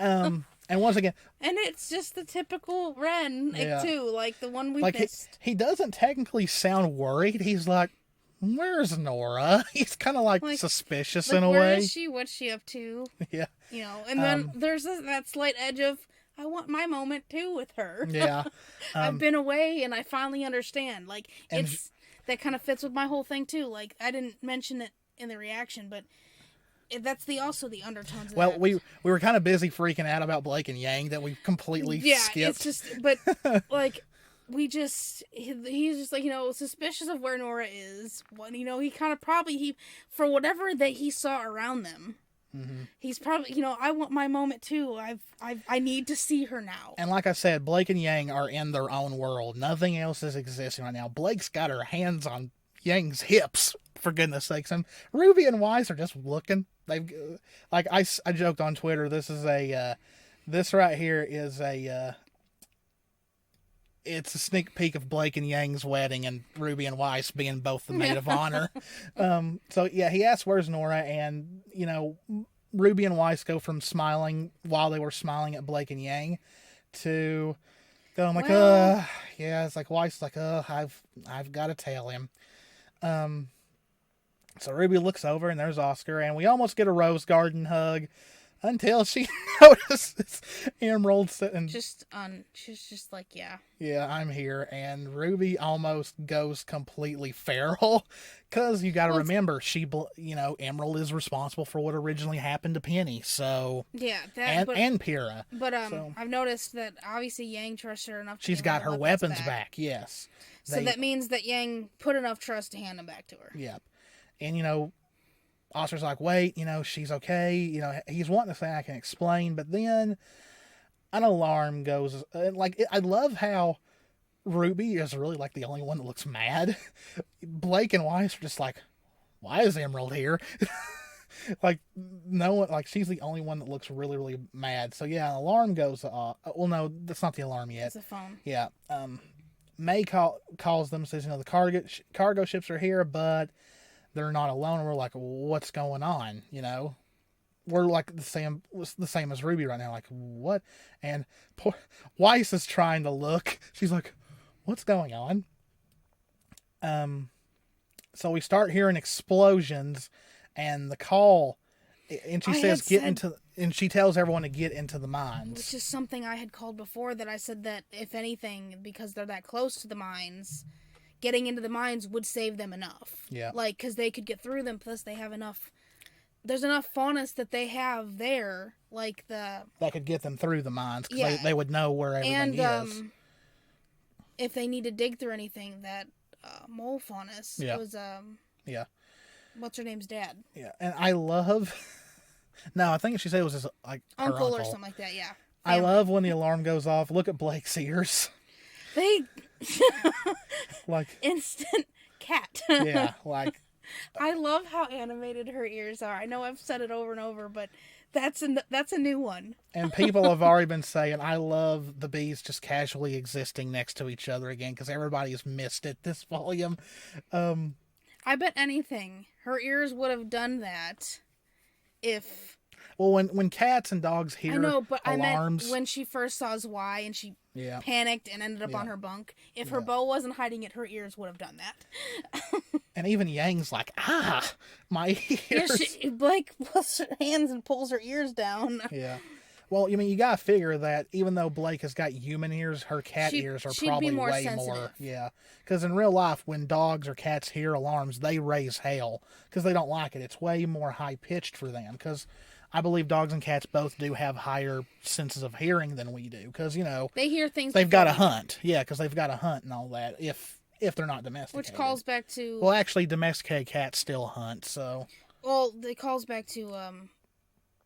And once again, and it's just the typical Ren too, like the one we missed. He doesn't technically sound worried. He's like, "Where's Nora?" He's kind of like suspicious in a way. Where is she? What's she up to? Yeah. And then there's that slight edge of, I want my moment too with her. Yeah. I've been away and I finally understand. Like, that kind of fits with my whole thing too. Like, I didn't mention it in the reaction, but that's also the undertones of well, that. we were kind of busy freaking out about Blake and Yang that we completely skipped. Yeah, it's just, but, like, he's just like, suspicious of where Nora is. When, he kind of probably, for whatever that he saw around them, mm-hmm. He's probably, I want my moment too. I need to see her now. And like I said, Blake and Yang are in their own world. Nothing else is existing right now. Blake's got her hands on Yang's hips, for goodness sakes. And Ruby and Weiss are just looking. They've, like I joked on Twitter, this right here is it's a sneak peek of Blake and Yang's wedding and Ruby and Weiss being both the maid of honor. So yeah, he asks where's Nora, and Ruby and Weiss go from smiling while they were smiling at Blake and Yang to going like, yeah, it's like Weiss like, I've got to tell him. So Ruby looks over and there's Oscar, and we almost get a Rose Garden hug until she notices Emerald sitting. She's just like, yeah. Yeah, I'm here. And Ruby almost goes completely feral. Because you got to remember, Emerald is responsible for what originally happened to Penny. So. Yeah. And Pyrrha. But I've noticed that obviously Yang trusts her enough to she's got her weapons back. Yes. So that means that Yang put enough trust to hand them back to her. Yep. And, Oscar's like, wait, she's okay. He's wanting to say I can explain, but then an alarm goes. I love how Ruby is really like the only one that looks mad. Blake and Weiss are just like, why is Emerald here? Like, no one, like, she's the only one that looks really, really mad. So yeah, an alarm goes off. Well, no, that's not the alarm yet. It's a phone. Yeah. May calls them, says, the cargo ships are here, but they're not alone. We're like, what's going on? We're like the same as Ruby right now. Like, what? And poor Weiss is trying to look. She's like, what's going on? So we start hearing explosions, and the call, and she and she tells everyone to get into the mines. Which is something I had called before, that I said that if anything, because they're that close to the mines, getting into the mines would save them enough. Yeah. Like, because they could get through them, plus they have enough. There's enough faunus that they have there, like that could get them through the mines, because they would know where everything is. If they need to dig through anything, that mole faunus was what's her name's dad. Yeah, and I love. No, I think she said it was his uncle or something like that. Yeah. Family. I love when the alarm goes off. Look at Blake's ears. They like instant cat. Yeah, like I love how animated her ears are. I know I've said it over and over, but that's a new one. And people have already been saying, I love the bees just casually existing next to each other again, because everybody has missed it this volume. I bet anything her ears would have done that if. Well, when cats and dogs hear alarms... I know, but I meant when she first saw Zwei and she panicked and ended up on her bunk. If her bow wasn't hiding it, her ears would have done that. And even Yang's like, my ears. Yeah, Blake puts her hands and pulls her ears down. Yeah. Well, you gotta figure that even though Blake has got human ears, her cat ears are probably way more. Yeah. Because in real life, when dogs or cats hear alarms, they raise hell because they don't like it. It's way more high-pitched for them, because I believe dogs and cats both do have higher senses of hearing than we do, because, they hear things. They've got to hunt. Yeah, because they've got to hunt and all that, if they're not domesticated. Which calls back to... Well, actually, domesticated cats still hunt, so... Well, it calls back to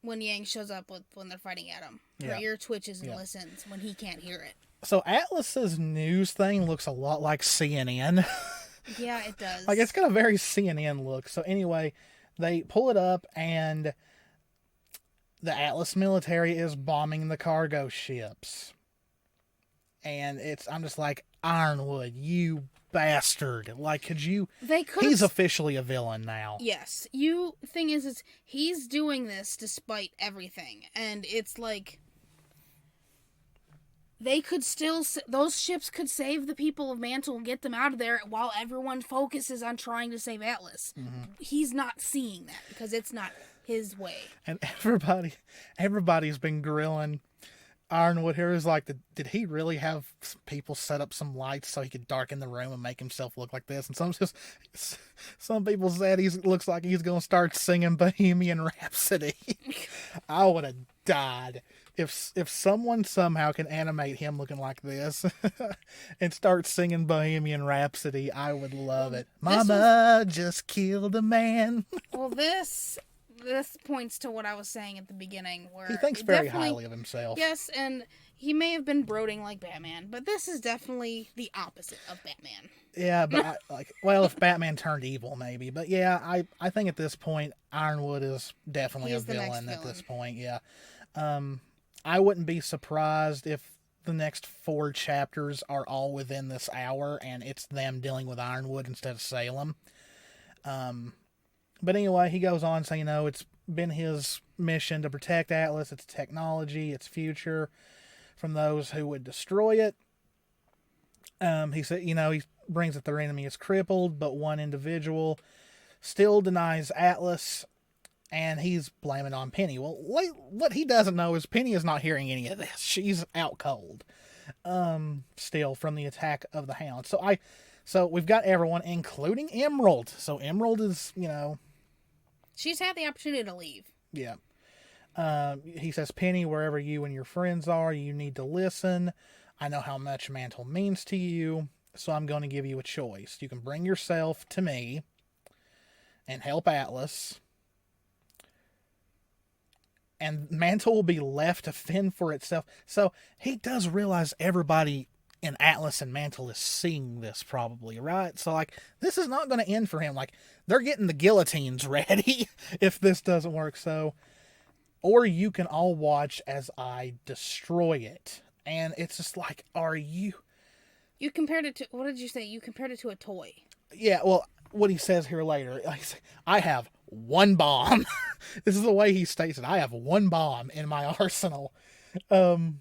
when Yang shows up when they're fighting at him. Her ear twitches and listens when he can't hear it. So Atlas's news thing looks a lot like CNN. Yeah, it does. Like, it's got a very CNN look. So anyway, they pull it up, and the Atlas military is bombing the cargo ships. And I'm just like, Ironwood, you bastard. Like, he's officially a villain now. Yes. Thing is he's doing this despite everything. And it's like, those ships could save the people of Mantle and get them out of there while everyone focuses on trying to save Atlas. Mm-hmm. He's not seeing that because it's not his way. And everybody's been grilling Ironwood here. Is like, did he really have people set up some lights so he could darken the room and make himself look like this? And some people said he looks like he's going to start singing Bohemian Rhapsody. I would have died if someone somehow can animate him looking like this and start singing Bohemian Rhapsody. I would love it. Mama just killed a man. Well, this points to what I was saying at the beginning, where he thinks very highly of himself. Yes, and he may have been brooding like Batman, but this is definitely the opposite of Batman. Yeah, but if Batman turned evil, maybe. But yeah, I think at this point, Ironwood is definitely a villain at this point. Yeah. I wouldn't be surprised if the next 4 chapters are all within this hour, and it's them dealing with Ironwood instead of Salem. But anyway, he goes on saying, it's been his mission to protect Atlas, its technology, its future, from those who would destroy it. He said, he brings that their enemy is crippled, but one individual still denies Atlas, and he's blaming on Penny. Well, what he doesn't know is Penny is not hearing any of this. She's out cold, still from the attack of the Hound. So we've got everyone, including Emerald. So Emerald is, she's had the opportunity to leave. Yeah. He says, Penny, wherever you and your friends are, you need to listen. I know how much Mantle means to you, so I'm going to give you a choice. You can bring yourself to me and help Atlas, and Mantle will be left to fend for itself. So he does realize everybody in Atlas and Mantle is seeing this, probably, right? So, this is not going to end for him. They're getting the guillotines ready if this doesn't work. So, or you can all watch as I destroy it. And it's just like, are you... You compared it to... What did you say? You compared it to a toy. Yeah, well, what he says here later, I have one bomb. This is the way he states it. I have one bomb in my arsenal. And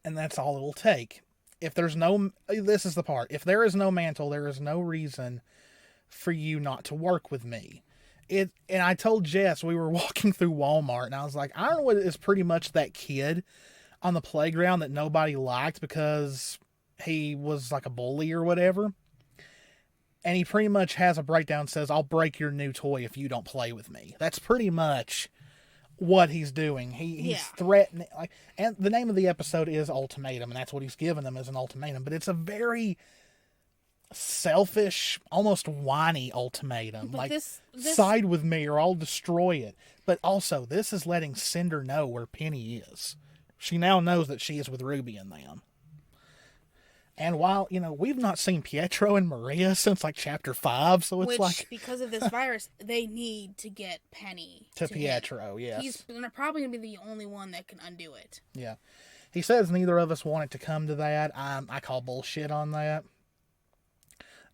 that's all it'll take. If there's no... This is the part. If there is no Mantle, there is no reason for you not to work with me. And I told Jess, we were walking through Walmart, and I was like, Ironwood is pretty much that kid on the playground that nobody liked because he was like a bully or whatever. And he pretty much has a breakdown, says, I'll break your new toy if you don't play with me. That's pretty much what he's doing. He's threatening. And the name of the episode is Ultimatum, and that's what he's given them as an ultimatum. But it's a very selfish, almost whiny ultimatum. But this side with me or I'll destroy it. But also, this is letting Cinder know where Penny is. She now knows that she is with Ruby and them. And while, we've not seen Pietro and Maria since chapter 5, so it's because of this virus, they need to get Penny to Pietro, yes. He's probably going to be the only one that can undo it. Yeah. He says neither of us want it to come to that. I call bullshit on that.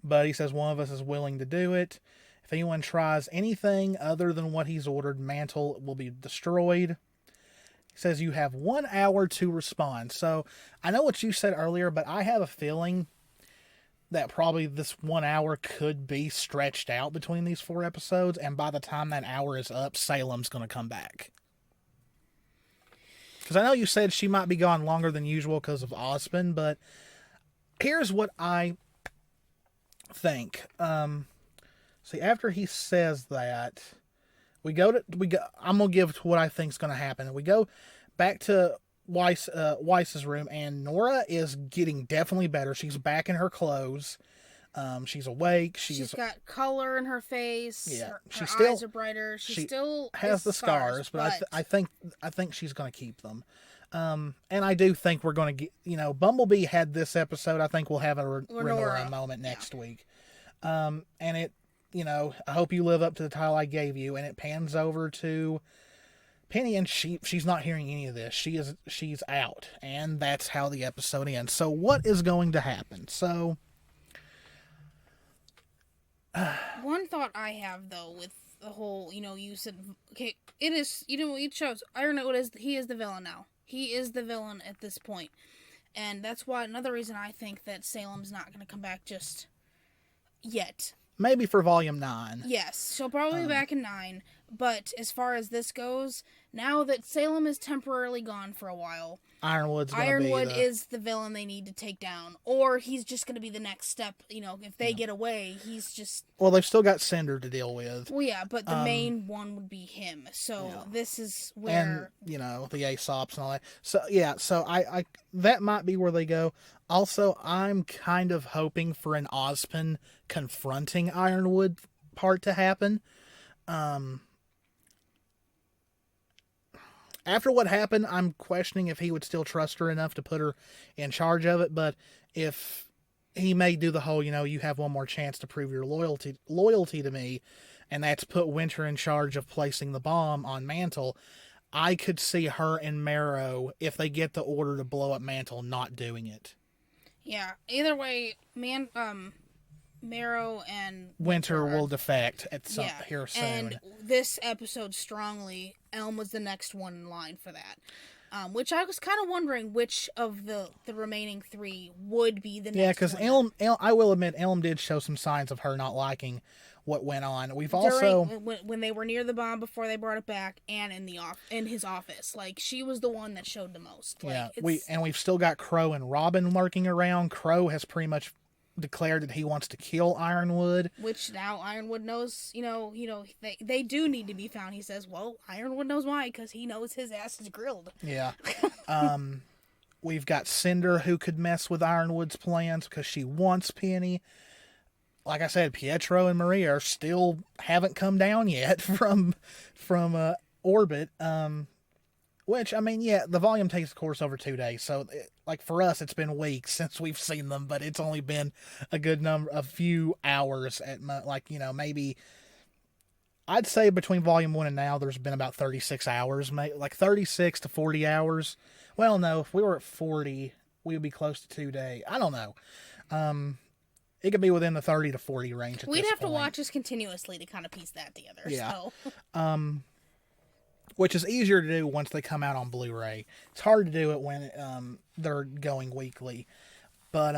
But he says one of us is willing to do it. If anyone tries anything other than what he's ordered, Mantle will be destroyed. He says you have 1 hour to respond. So I know what you said earlier, but I have a feeling that probably this 1 hour could be stretched out between these 4 episodes. And by the time that hour is up, Salem's going to come back. Because I know you said she might be gone longer than usual because of Osmond, but here's what I think. See, after he says that, I'm gonna give what I think is gonna happen. We go back to Weiss's room, and Nora is getting definitely better. She's back in her clothes. She's awake. She's got color in her face. Yeah, her eyes are brighter. She still has the scars, but I think she's going to keep them. And I do think we're going to get, Bumblebee had this episode. I think we'll have a Renora moment next week. And it, I hope you live up to the title I gave you. And it pans over to Penny, and she's not hearing any of this. She's out, and that's how the episode ends. So what is going to happen? So one thought I have though with the whole, you said, okay, it is, it shows Ironwood he is the villain now. He is the villain at this point. And that's why another reason I think that Salem's not going to come back just yet. Maybe for Volume 9. Yes, she'll probably be back in 9. But as far as this goes, now that Salem is temporarily gone for a while, Ironwood is the villain they need to take down. Or he's just going to be the next step. If they get away, he's just... Well, they've still got Cinder to deal with. Well, yeah, but the main one would be him. So this is where... And, the Aesops and all that. So, yeah, I that might be where they go. Also, I'm kind of hoping for an Ozpin confronting Ironwood part to happen. After what happened, I'm questioning if he would still trust her enough to put her in charge of it. But if he may do the whole, you have one more chance to prove your loyalty to me, and that's put Winter in charge of placing the bomb on Mantle, I could see her and Marrow, if they get the order to blow up Mantle, not doing it. Yeah. Either way, Marrow and Winter will defect here soon. And this episode strongly, Elm was the next one in line for that. Which I was kind of wondering which of the remaining 3 would be the next one. Yeah, because Elm, I will admit, Elm did show some signs of her not liking what went on. We've also... When they were near the bomb before they brought it back, and in his office. Like, she was the one that showed the most. Like, yeah, we've still got Crow and Robin lurking around. Crow has pretty much declared that he wants to kill Ironwood. Which now Ironwood knows, they do need to be found. He says, well, Ironwood knows why, because he knows his ass is grilled. Yeah. We've got Cinder, who could mess with Ironwood's plans because she wants Penny. Like I said, Pietro and Maria still haven't come down yet from orbit. Which, the volume takes, of course, over 2 days. So, for us, it's been weeks since we've seen them, but it's only been a few hours at, maybe, I'd say between Volume 1 and now, there's been about 36 hours, 36 to 40 hours. Well, no, if we were at 40, we would be close to 2 days. I don't know. It could be within the 30 to 40 range at We'd this have point. to watch this continuously to kind of piece that together. Yeah. So. Which is easier to do once they come out on Blu-ray. It's hard to do it when they're going weekly. But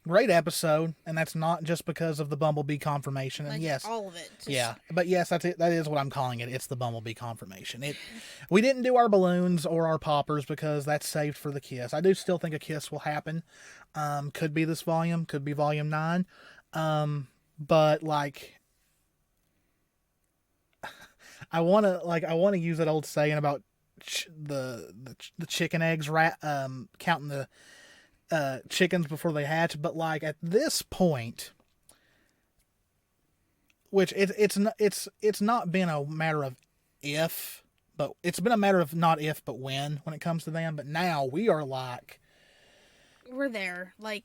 great episode, and that's not just because of the Bumblebee confirmation. And yes, all of it. Yeah, but yes, that's it. That is what I'm calling it. It's the Bumblebee confirmation. We didn't do our balloons or our poppers because that's saved for the kiss. I do still think a kiss will happen. Could be this volume, could be Volume 9. But I want to use that old saying about the chicken eggs counting the chickens before they hatch, but at this point, which it's not been a matter of if, but it's been a matter of not if but when it comes to them. But now we are we're there. We're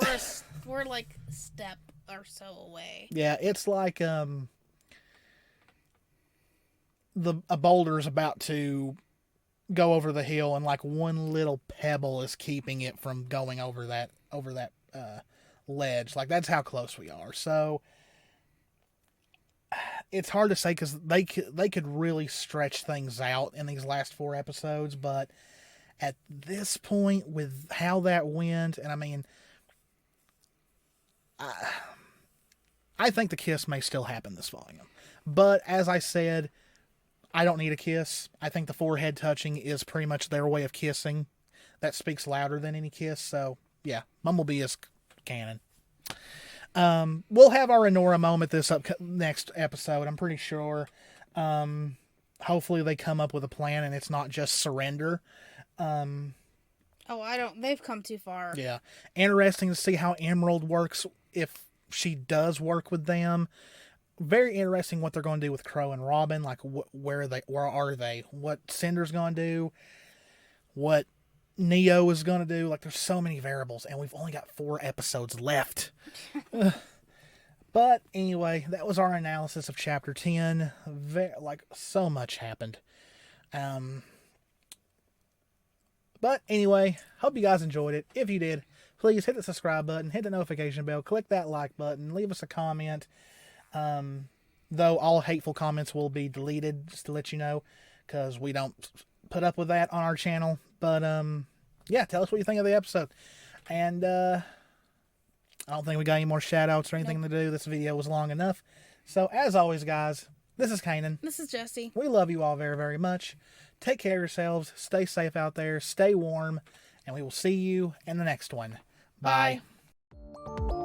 a step or so away. Yeah, it's a boulder's about to go over the hill, and one little pebble is keeping it from going over that ledge. That's how close we are. So it's hard to say because they could really stretch things out in these last 4 episodes, but at this point with how that went, and I think the kiss may still happen this volume. But as I said, I don't need a kiss. I think the forehead touching is pretty much their way of kissing. That speaks louder than any kiss. So, yeah, Bumblebee is canon. We'll have our Renora moment this next episode, I'm pretty sure. Hopefully they come up with a plan and it's not just surrender. Oh, I don't. They've come too far. Yeah. Interesting to see how Emerald works, if she does work with them. Very interesting what they're going to do with Crow and Robin. Like, where are they? What Cinder's going to do? What Neo is going to do? Like, there's so many variables, and we've only got 4 episodes left. But anyway, that was our analysis of Chapter 10. So much happened. But anyway, hope you guys enjoyed it. If you did, please hit the subscribe button, hit the notification bell, click that like button, leave us a comment. Though all hateful comments will be deleted, just to let you know, because we don't put up with that on our channel. But yeah, tell us what you think of the episode. And I don't think we got any more shout outs or anything to do. This video was long enough. So as always, guys, this is Cannan. This is Jessie. We love you all very, very much. Take care of yourselves. Stay safe out there. Stay warm. And we will see you in the next one. Bye. Bye.